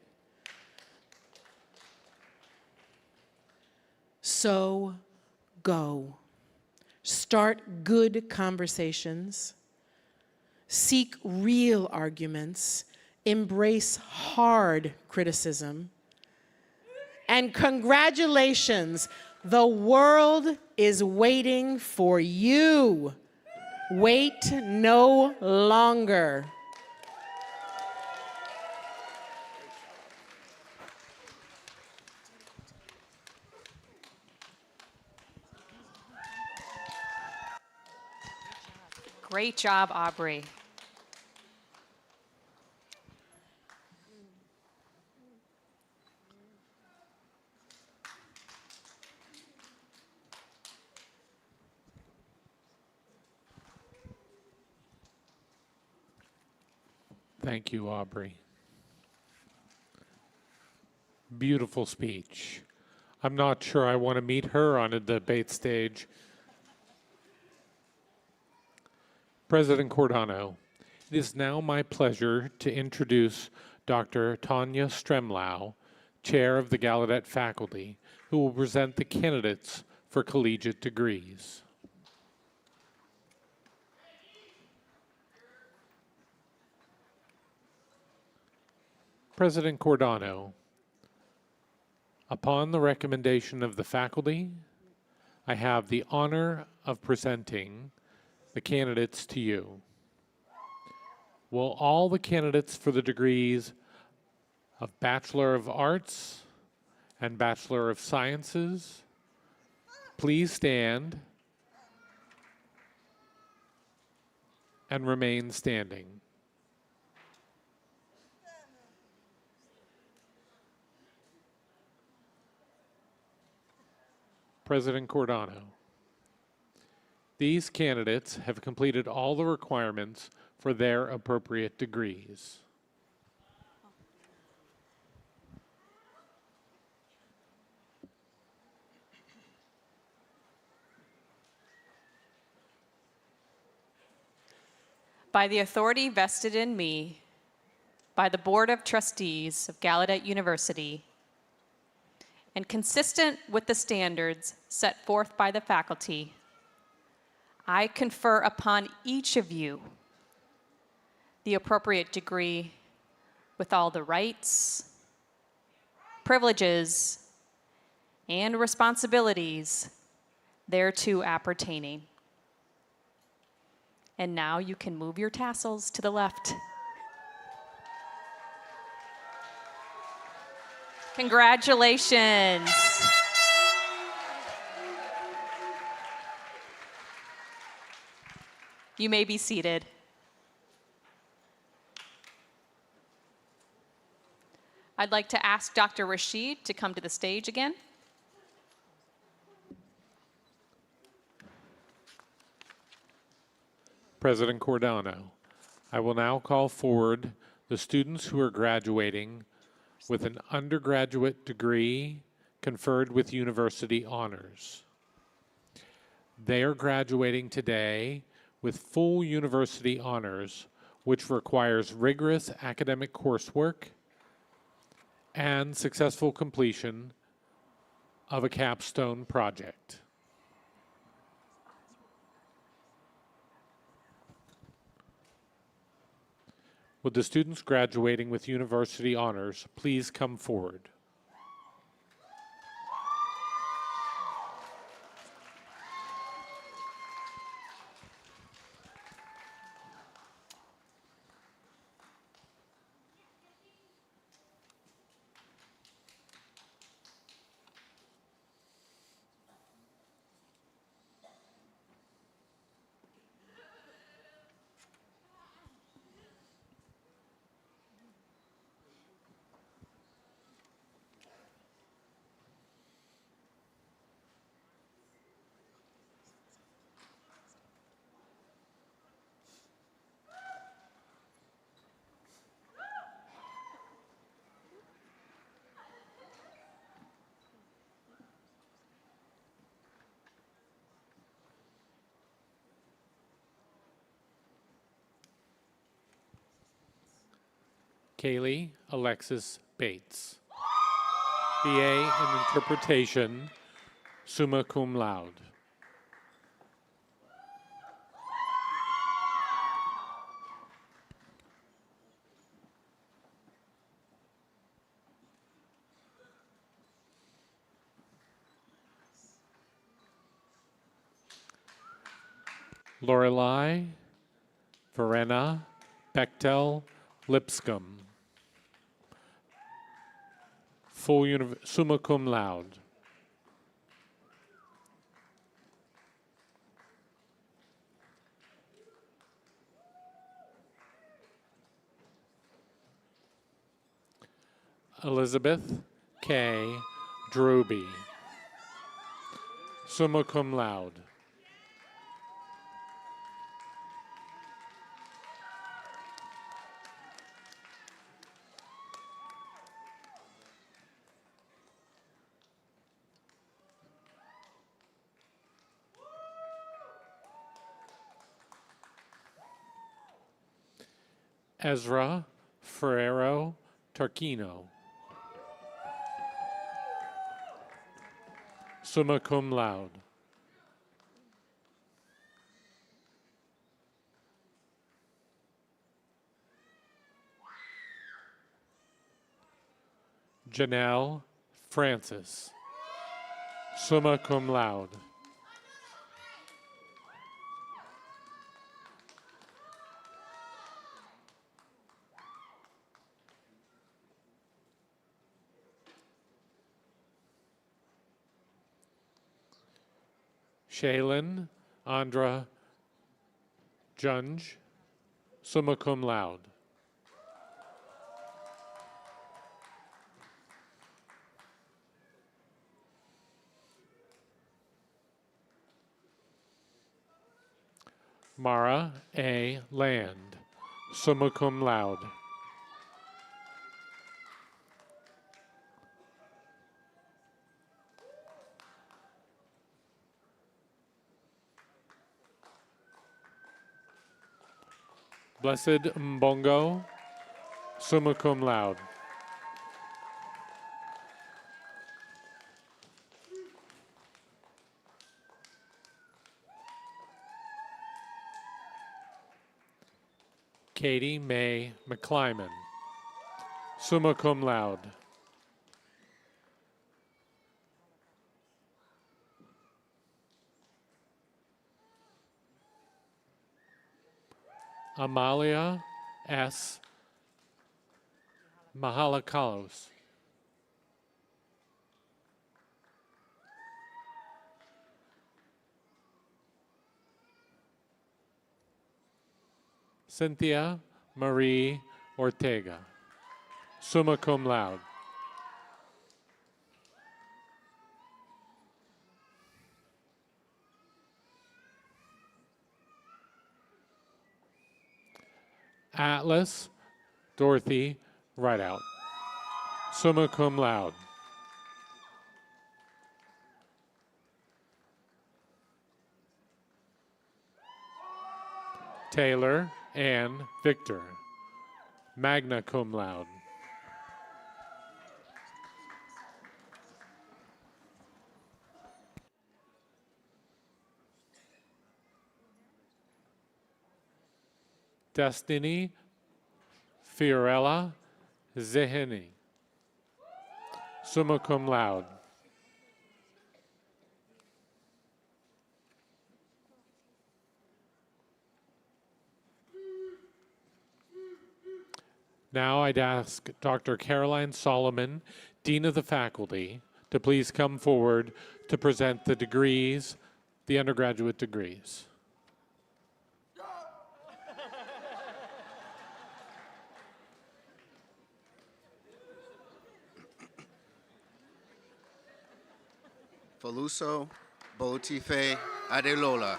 So go. Start good conversations. Seek real arguments. Embrace hard criticism. And congratulations, the world is waiting for you. Wait no longer. Great job, Aubrey. Thank you, Aubrey. Beautiful speech. I'm not sure I want to meet her on a debate stage. President Cordano, it is now my pleasure to introduce Dr. Tanya Stremlau, Chair of the Gallaudet Faculty, who will present the candidates for collegiate degrees. President Cordano, upon the recommendation of the faculty, I have the honor of presenting the candidates to you. Will all the candidates for the degrees of Bachelor of Arts and Bachelor of Sciences please stand and remain standing? President Cordano, these candidates have completed all the requirements for their appropriate degrees. by the authority vested in me by the Board of Trustees of Gallaudet University, and consistent with the standards set forth by the faculty, I confer upon each of you the appropriate degree with all the rights, privileges, and responsibilities thereto appertaining. And now you can move your tassels to the left. Congratulations. You may be seated. I'd like to ask Dr. Rashid to come to the stage again. President Cordano, I will now call forward the students who are graduating with an undergraduate degree conferred with university honors. They are graduating today with full university honors, which requires rigorous academic coursework and successful completion of a capstone project. Would the students graduating with university honors please come forward? Kaylee Alexis Bates, BA in Interpretation, summa cum laude. Lorelei Verena Bechtel Lipscomb, summa cum laude. Elizabeth K. Druby, summa cum laude. Ezra Ferrero Tarquino, summa cum laude. Janelle Francis, summa cum laude. Shaylin Andra Junge, summa cum laude. Mara A. Land, summa cum laude. Blessed Mbongo, summa cum laude. Katie Mae McClyman, summa cum laude. Amalia S. Mahalakalos, Cynthia Marie Ortega, summa cum laude. Atlas Dorothy Rideout, summa cum laude. Taylor Ann Victor, magna cum laude. Destiny Fiorella Zehini, summa cum laude. Now I'd ask Dr. Caroline Solomon, Dean of the Faculty, to please come forward to present the degrees, the undergraduate degrees. Faluso Botife Adelola.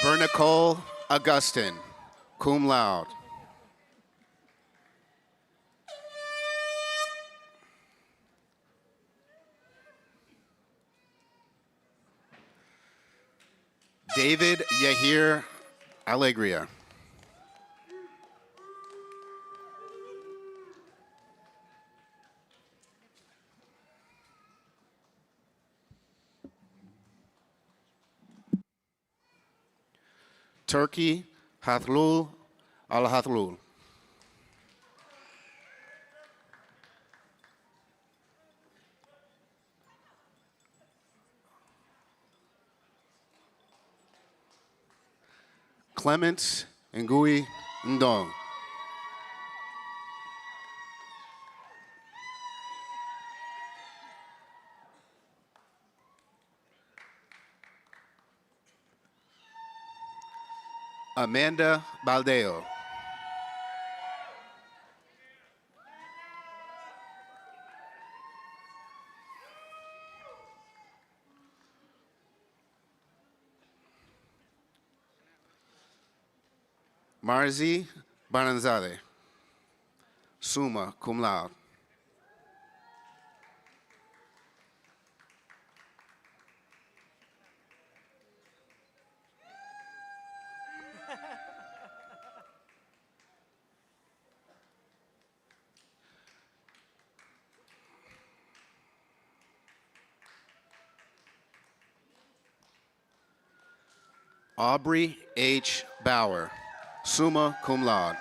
Vernicole Augustin, cum laude. David Yahir Alegria. Turkey Hathlul Al-Hathlul. Clement Ngui Ndong. Amanda Baldeo. Marzi Bananzade, summa cum laude. Aubrey H. Bauer, summa cum laude.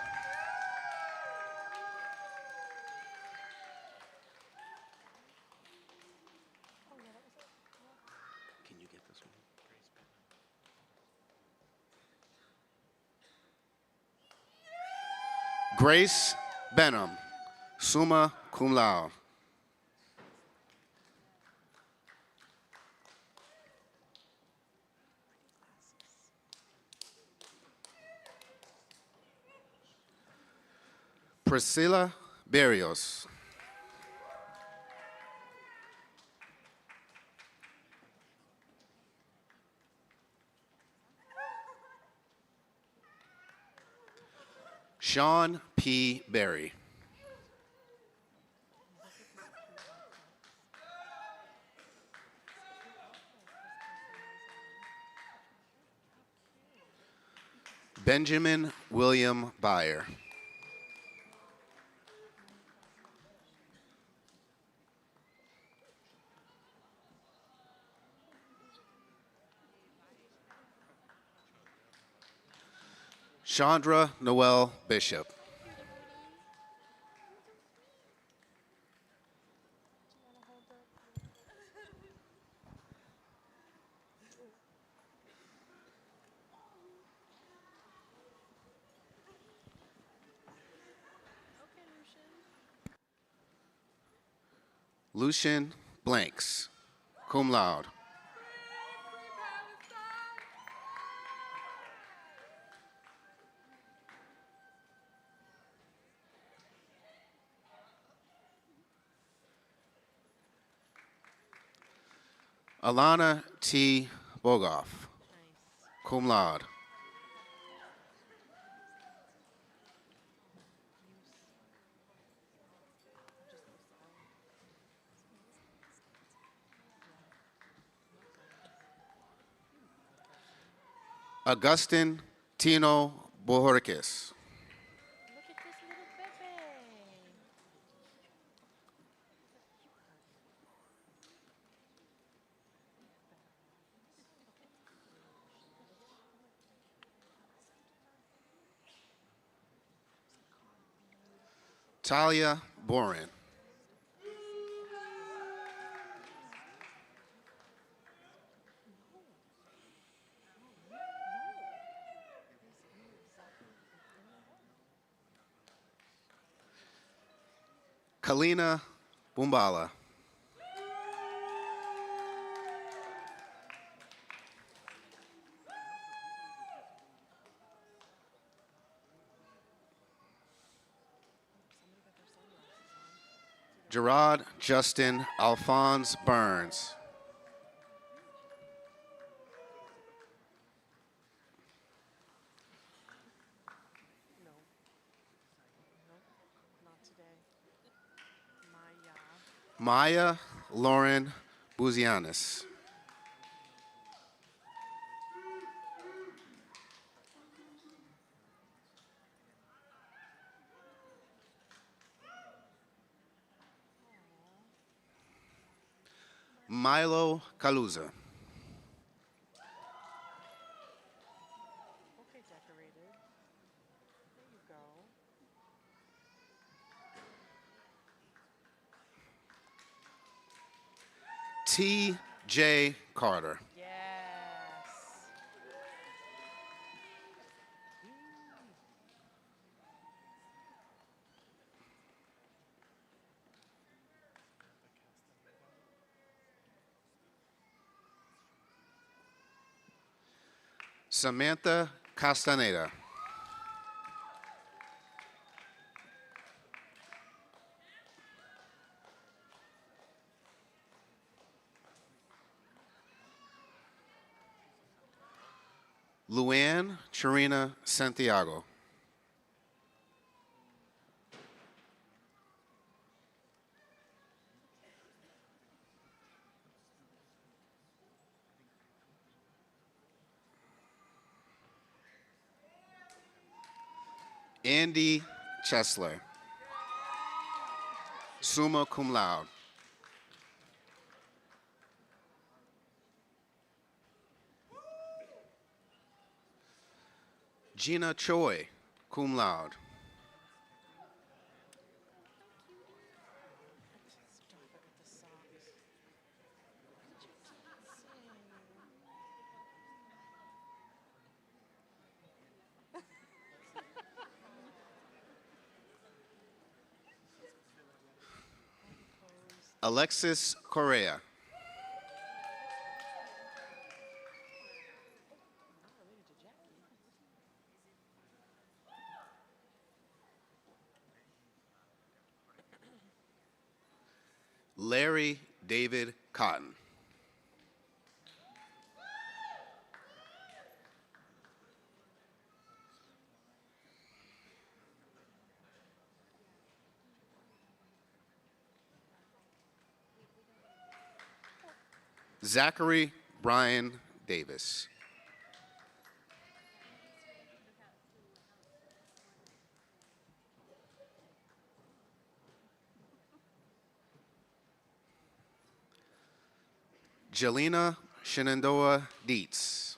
Can you get this one? Grace Benham, summa cum laude. Priscilla Barrios. Sean P. Berry. Benjamin William Byer. Chandra Noel Bishop. Lucian Blanks, cum laude. Alana T. Bogoff, cum laude. Augustin Tino Bohorquez. Talia Boren. Kalina Bumbala. Gerard Justin Alphonse Burns. Maya Lauren Buzianis. Milo Caluza. T.J. Carter. Samantha Castaneda. Luann Charina Santiago. Andy Chesler, summa cum laude. Gina Choi, cum laude. Alexis Correa. Larry David Cotton. Zachary Brian Davis. Jelena Shenandoah Dietz.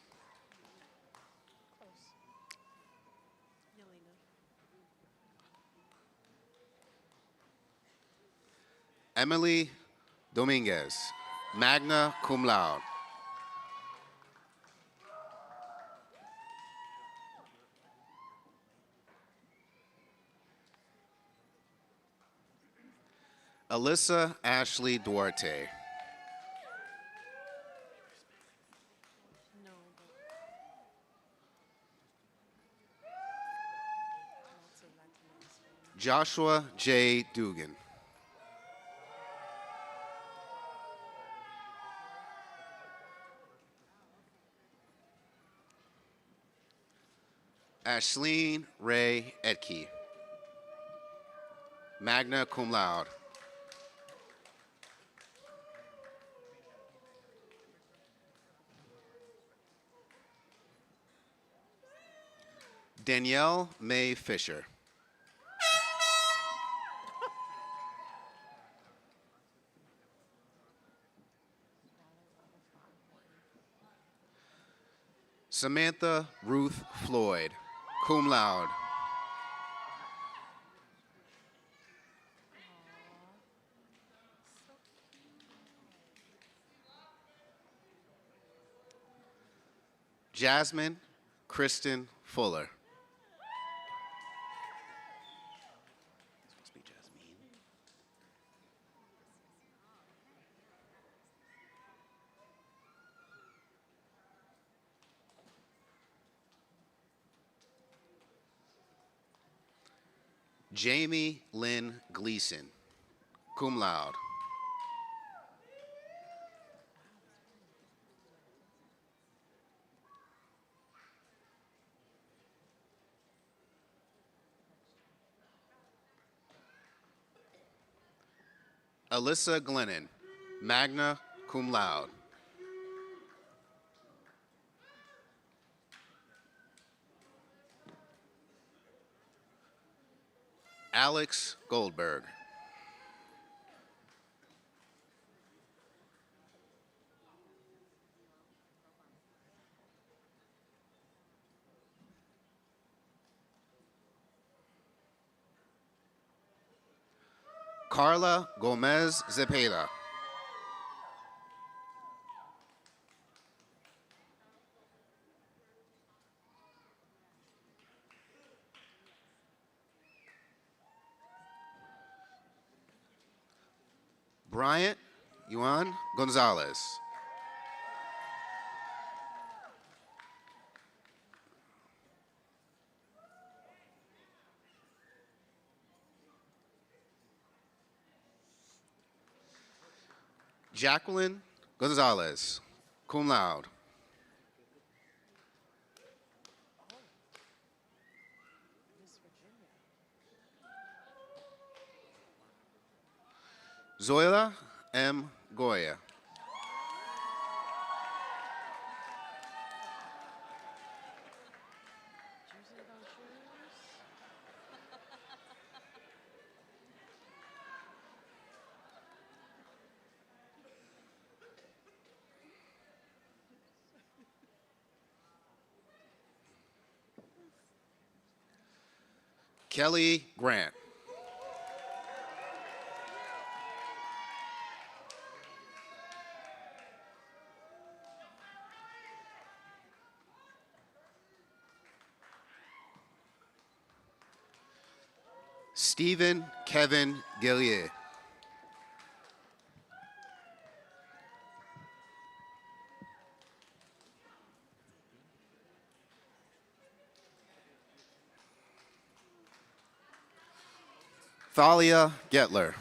Emily Dominguez, magna cum laude. Alyssa Ashley Duarte. Joshua J. Dugan. Ashleen Ray Etke, magna cum laude. Danielle May Fisher. Samantha Ruth Floyd, cum laude. Jasmine Kristen Fuller. Supposed to be Jasmine. Jamie Lynn Gleason, cum laude. Alyssa Glennon, magna cum laude. Alex Goldberg. Carla Gomez Zepeda. Bryant Yuan Gonzalez. Jacqueline Gonzalez, cum laude. Zoila M. Goya. Kelly Grant. Stephen Kevin Gillier. Thalia Getler.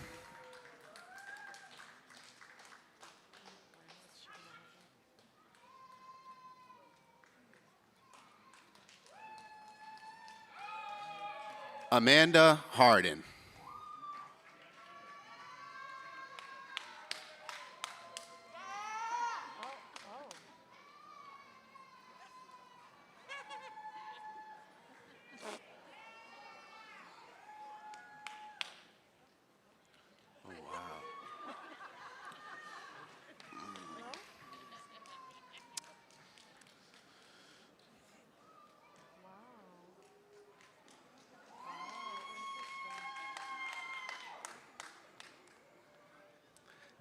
Amanda Harden.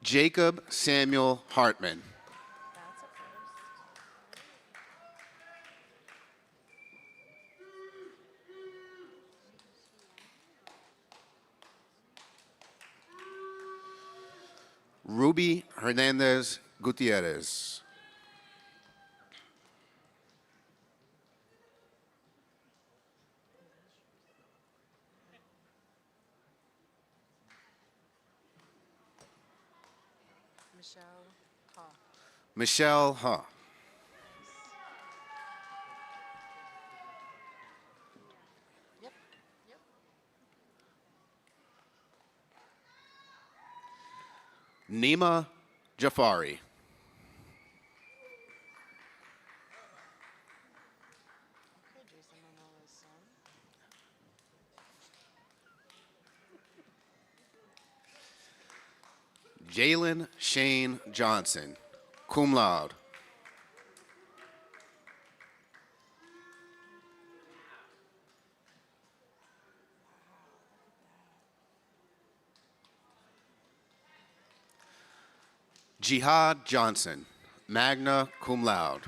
Jacob Samuel Hartman. Ruby Hernandez Gutierrez. Michelle Ha. Nima Jafari. Jalen Shane Johnson, cum laude. Jihad Johnson, magna cum laude.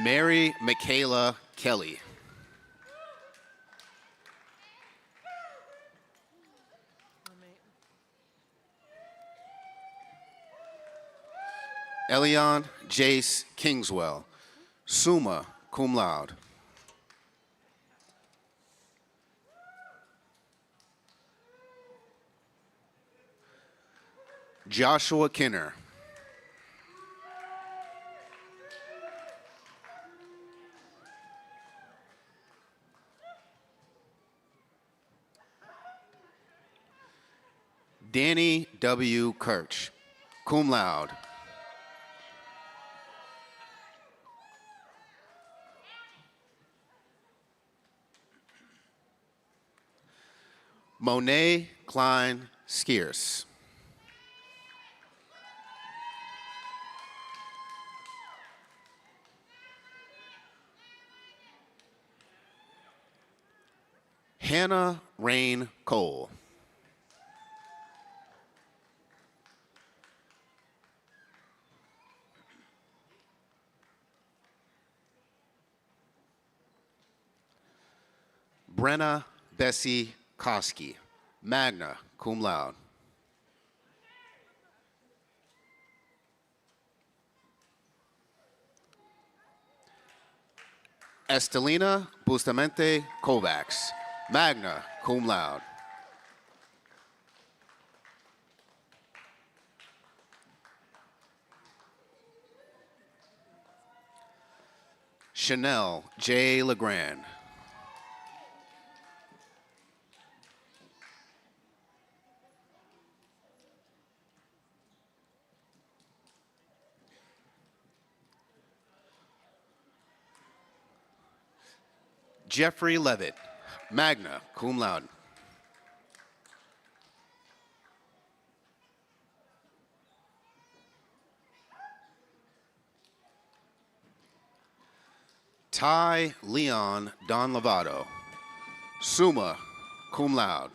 Mary Michaela Kelly. Elion Jace Kingswell, summa cum laude. Joshua Kinner. Danny W. Kirch, cum laude. Monet Klein Skierce. Hannah Rain Cole. Brenna Bessie Koski, magna cum laude. Estelina Bustamante Kovacs, magna cum laude. Chanel J. Legrand. Jeffrey Levitt, magna cum laude. Ty Leon Don Lovato, summa cum laude.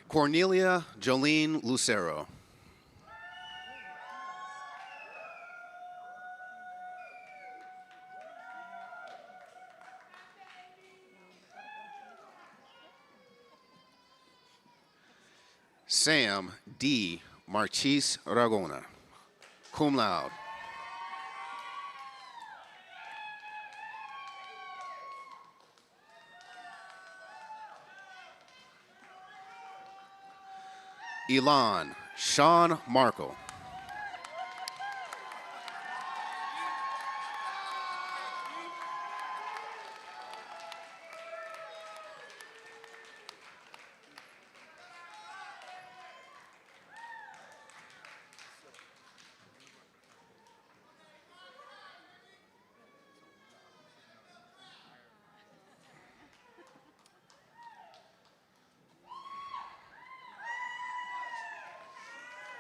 Cornelia Jolene Lucero. Sam D. Marchis Ragona, cum laude. Elon Sean Markle.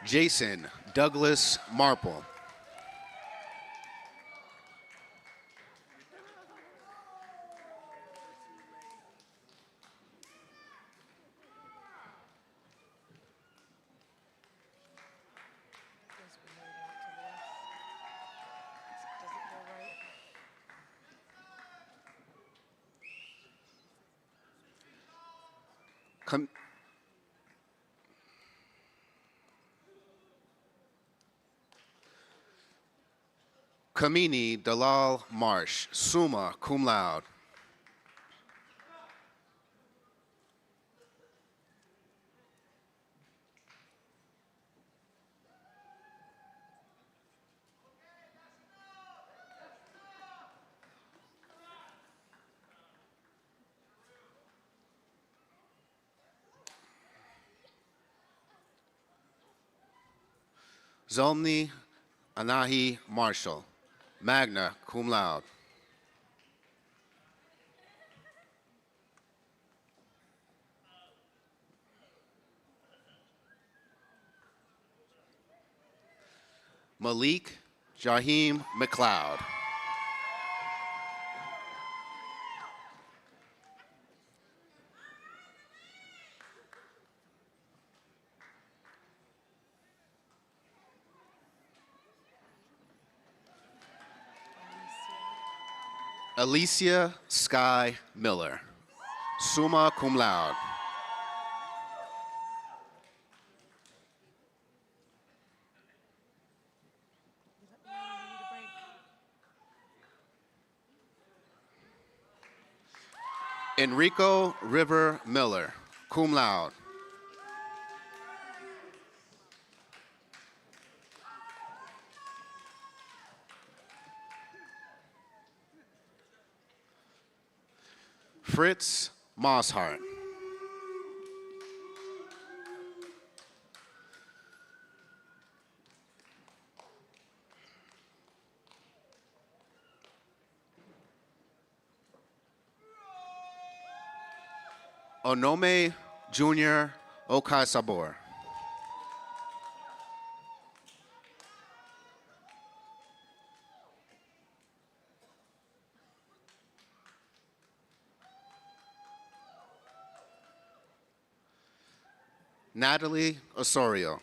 Jason Douglas Marple. Com- Kamini Dalal Marsh, summa cum laude. Zolni Anahi Marshall, magna cum laude. Malik Jaheem McLeod. Alicia Sky Miller, summa cum laude. Enrico River Miller, cum laude. Fritz Mosshart. Onome Jr. Okasabor. Natalie Osorio.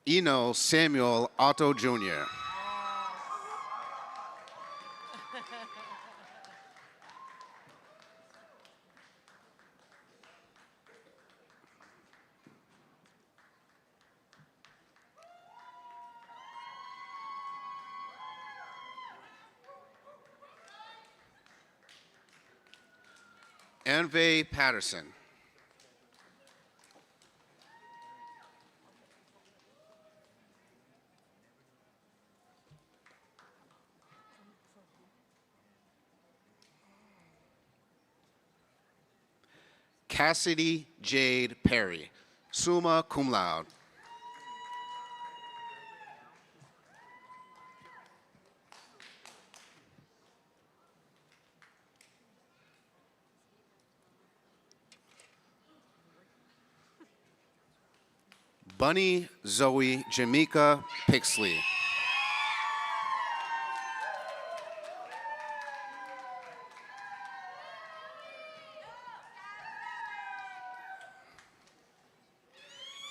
Eno Samuel Otto Jr. Anve Patterson. Cassidy Jade Perry, summa cum laude. Bunny Zoe Jamaica Pixley.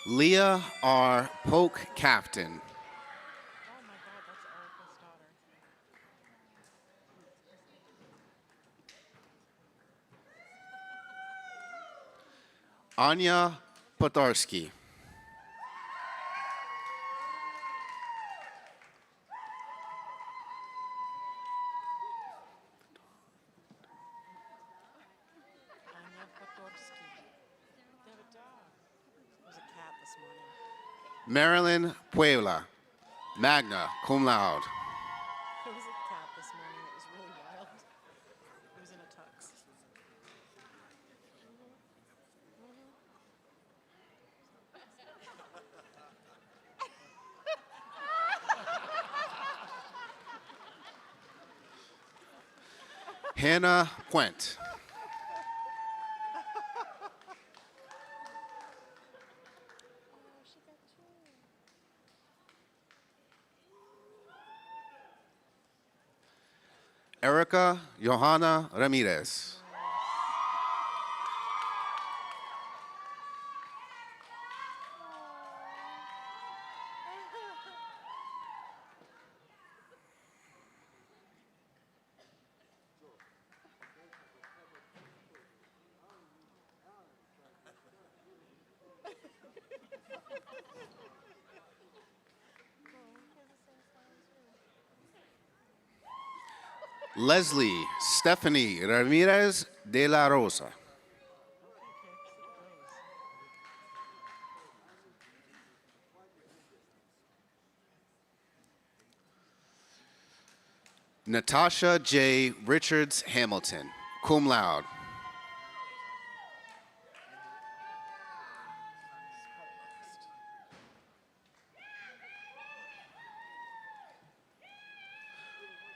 Leah R. Polk Captain. Anya Podarski. Marilyn Puebla, magna cum laude. There was a cat this morning. It was really wild. It was in a tux. Hannah Puente. Erica Johanna Ramirez. Leslie Stephanie Ramirez de la Rosa. Natasha J. Richards Hamilton, cum laude.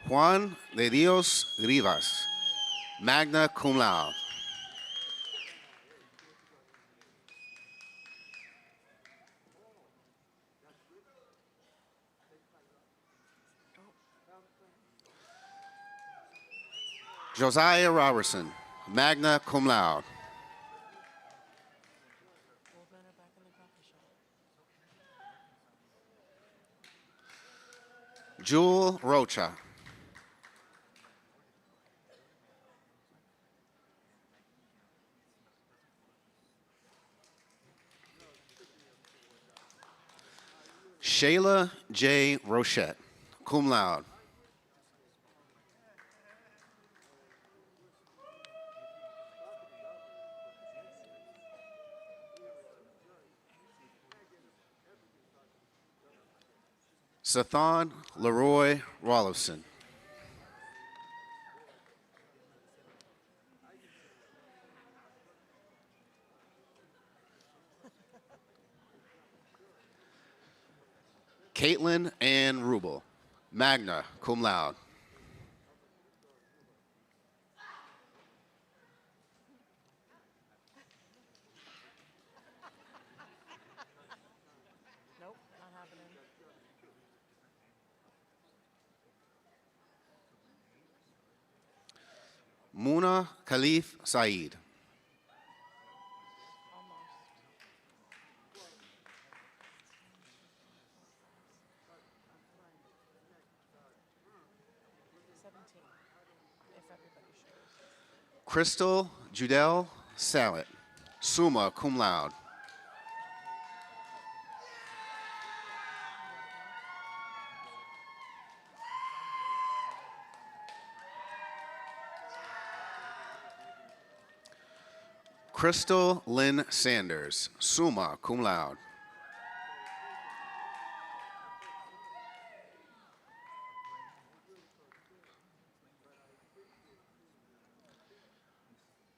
Juan de Dios Rivas, magna cum laude. Josiah Robertson, magna cum laude. Jewel Rocha. Shayla J. Rochette, cum laude. Sathan Leroy Rollison. Caitlin Ann Rubel, magna cum laude. Muna Khalif Saeed. Crystal Judell Sallet, summa cum laude. Crystal Lynn Sanders, summa cum laude.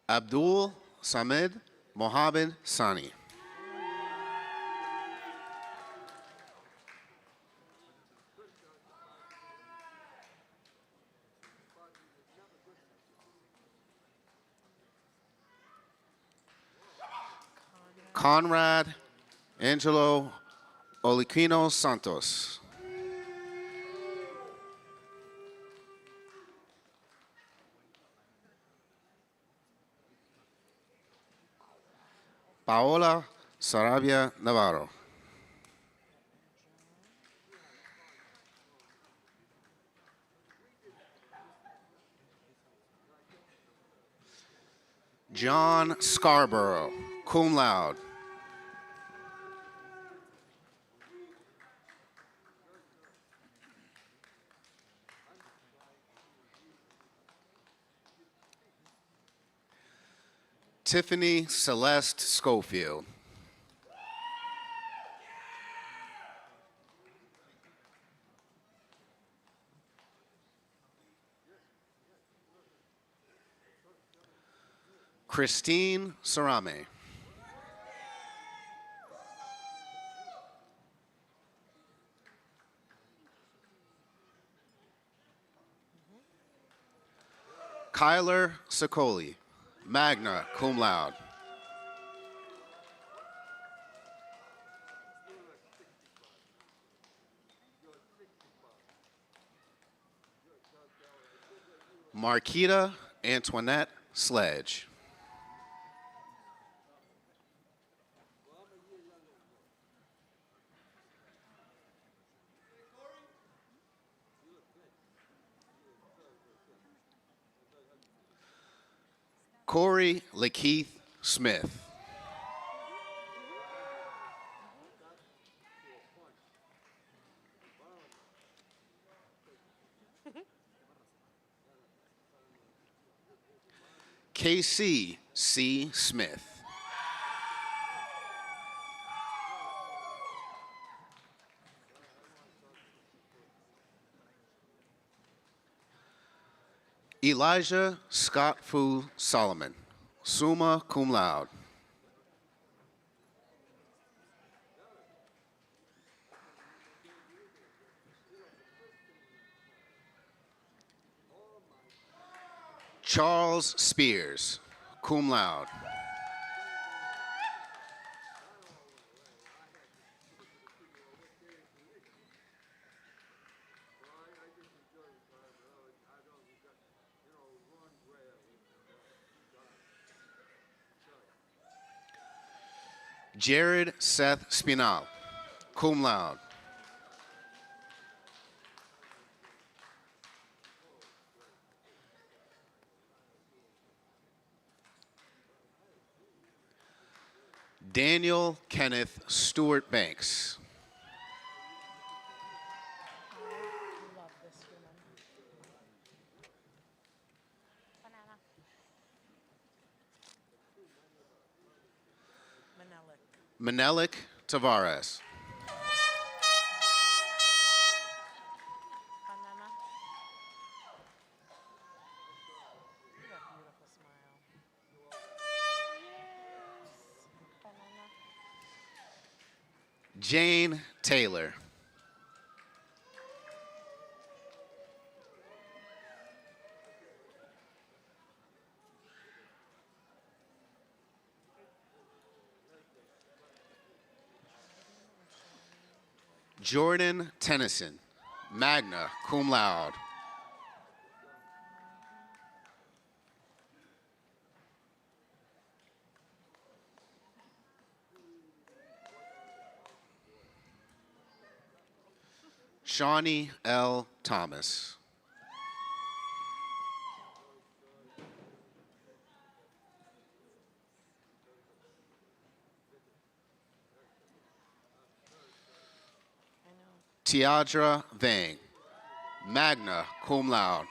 Abdul Samed Mohammed Sani. Conrad Angelo Oliquino Santos. Paola Sarabia Navarro. John Scarborough, cum laude. Tiffany Celeste Schofield. Christine Sarame. Kyler Sicoli, magna cum laude. Marquita Antoinette Sledge. Corey Lakeith Smith. KC C. Smith. Elijah Scott Fu Solomon, summa cum laude. Charles Spears, cum laude. Jared Seth Spinal, cum laude. Daniel Kenneth Stewart Banks. Menelik Tavares. Jane Taylor. Jordan Tennyson, magna cum laude. Shawnee L. Thomas. Tiadra Vang, magna cum laude.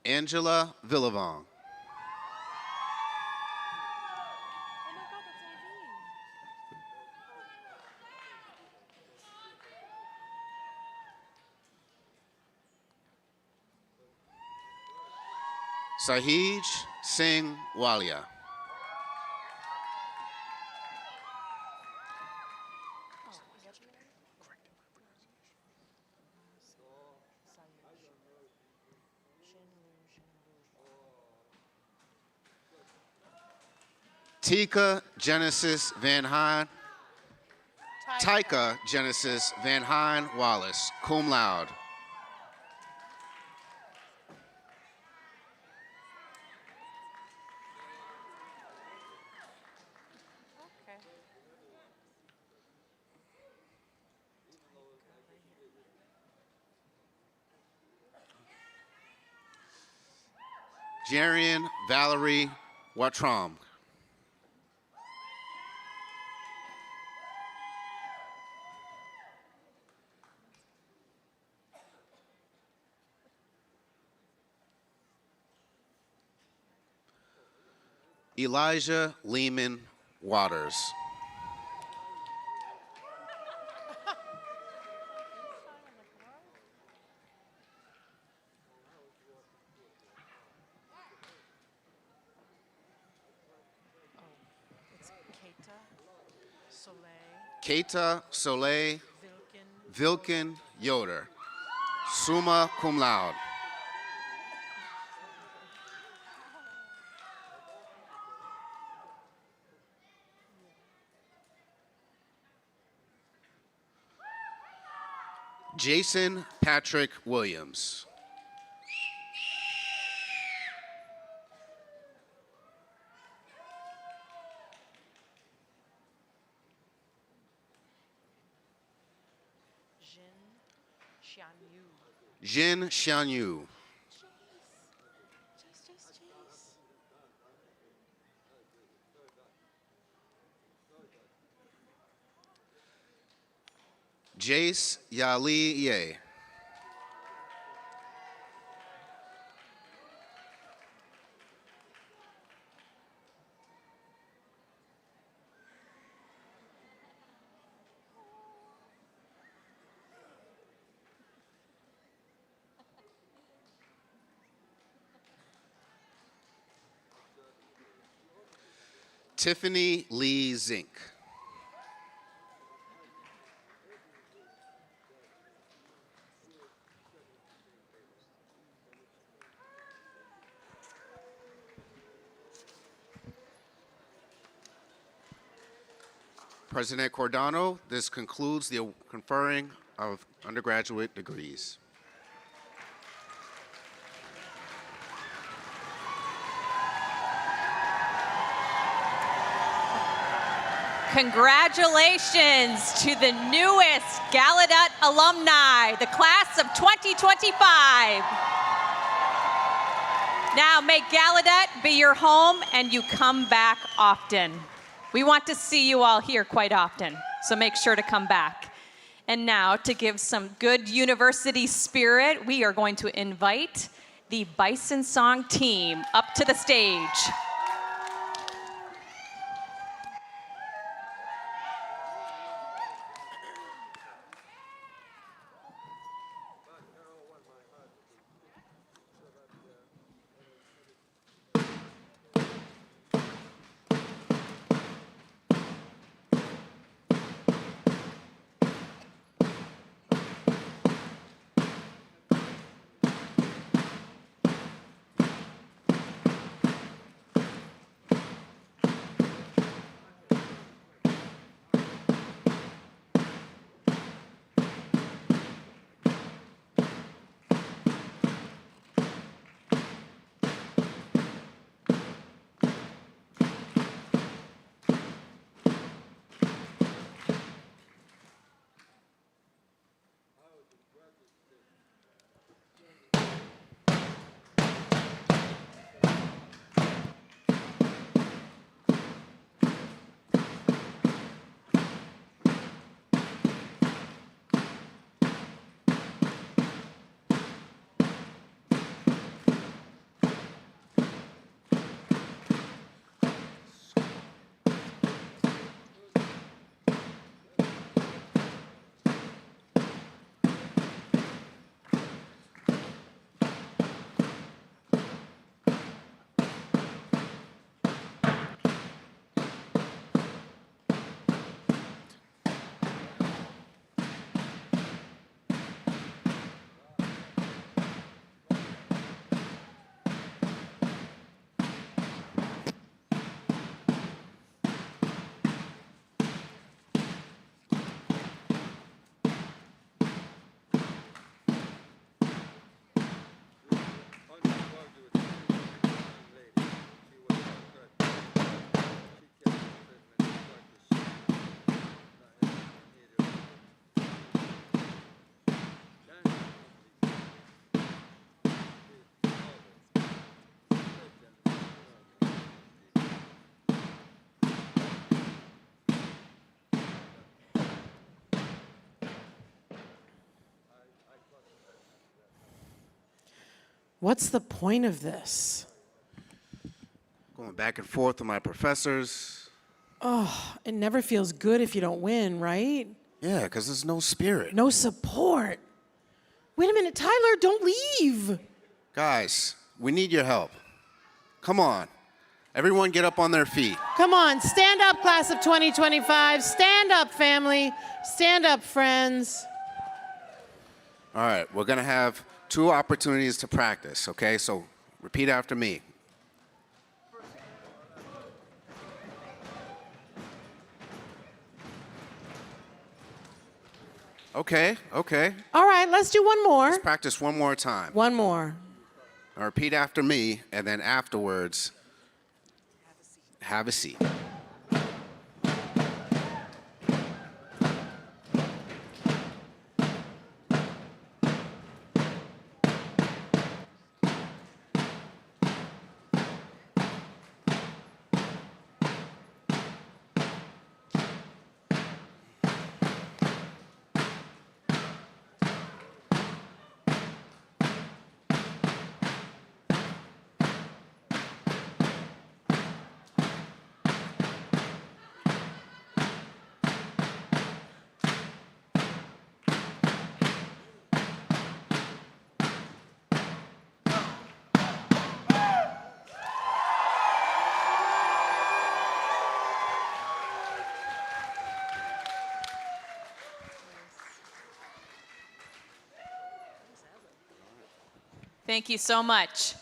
Angela Villavong. Sahij Singh Walia. Tika Genesis Van Hine. Tyka Genesis Van Hine Wallace, cum laude. Jarian Valerie Watrom. Elijah Lehman Waters. Keita Soleil Vilken Yoder, summa cum laude. Jason Patrick Williams. Jin Xianyu. Jace Yali Ye. Tiffany Lee Zink. President Cordano, this concludes the conferring of undergraduate degrees. Congratulations to the newest Gallaudet alumni, the class of 2025. Now, may Gallaudet be your home and you come back often. We want to see you all here quite often, so make sure to come back. And now, to give some good university spirit, we are going to invite the Bison Song team up to the stage. What's the point of this? Going back and forth with my professors. It never feels good if you don't win, right? Yeah, because there's no spirit. No support. Wait a minute, Tyler, don't leave. Guys, we need your help. Come on. Everyone get up on their feet. Come on, stand up, class of 2025. Stand up, family. Stand up, friends. All right, we're going to have 2 opportunities to practice, okay? So repeat after me. Okay. All right, let's do one more. Let's practice one more time. One more. Now repeat after me, and then afterwards, have a seat. Thank you so much.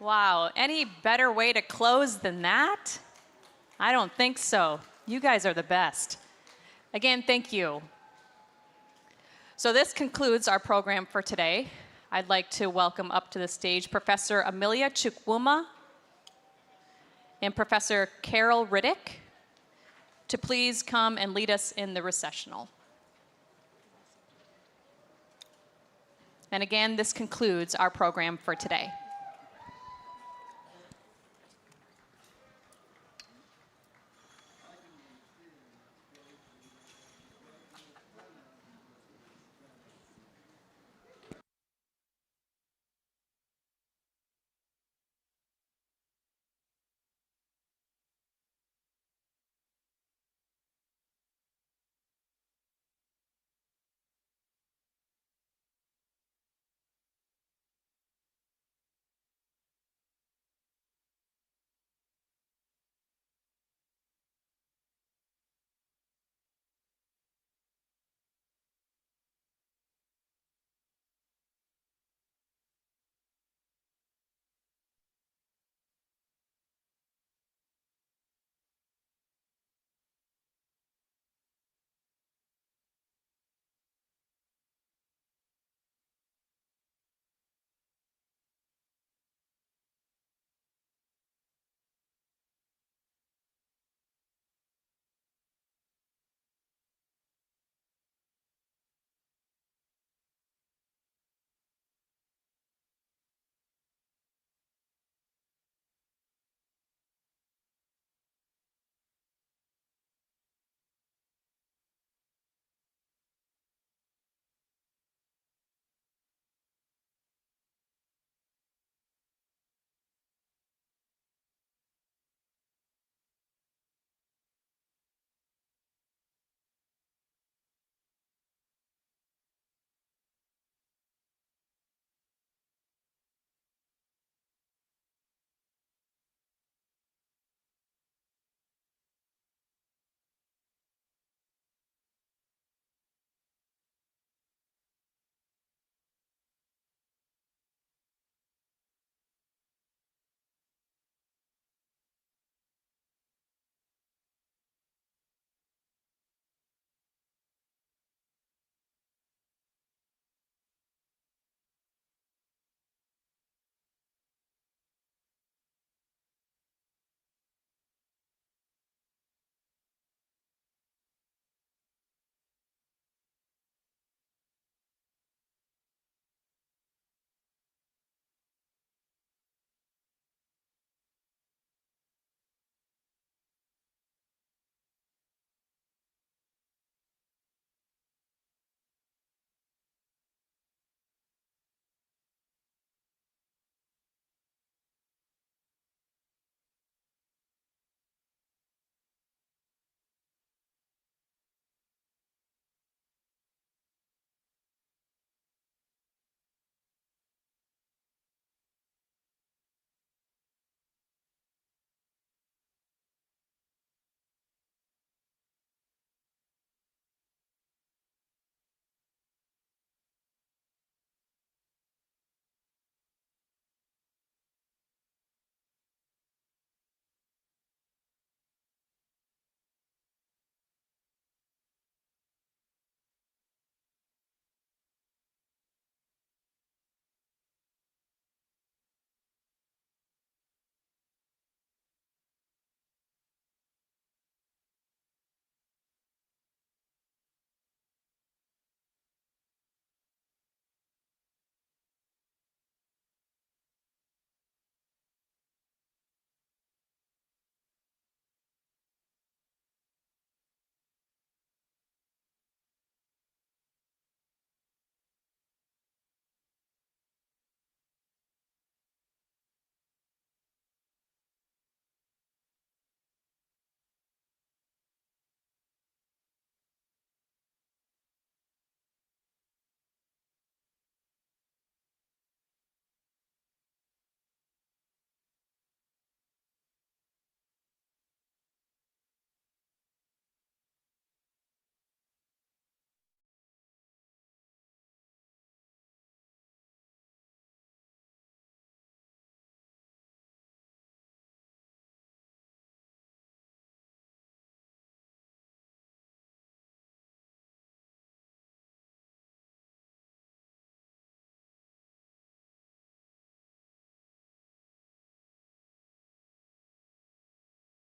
Wow, any better way to close than that? I don't think so. You guys are the best. Again, thank you. So this concludes our program for today. I'd like to welcome up to the stage Professor Amelia Chukwuma and Professor Carol Riddick to please come and lead us in the recessional. And again, this concludes our program for today.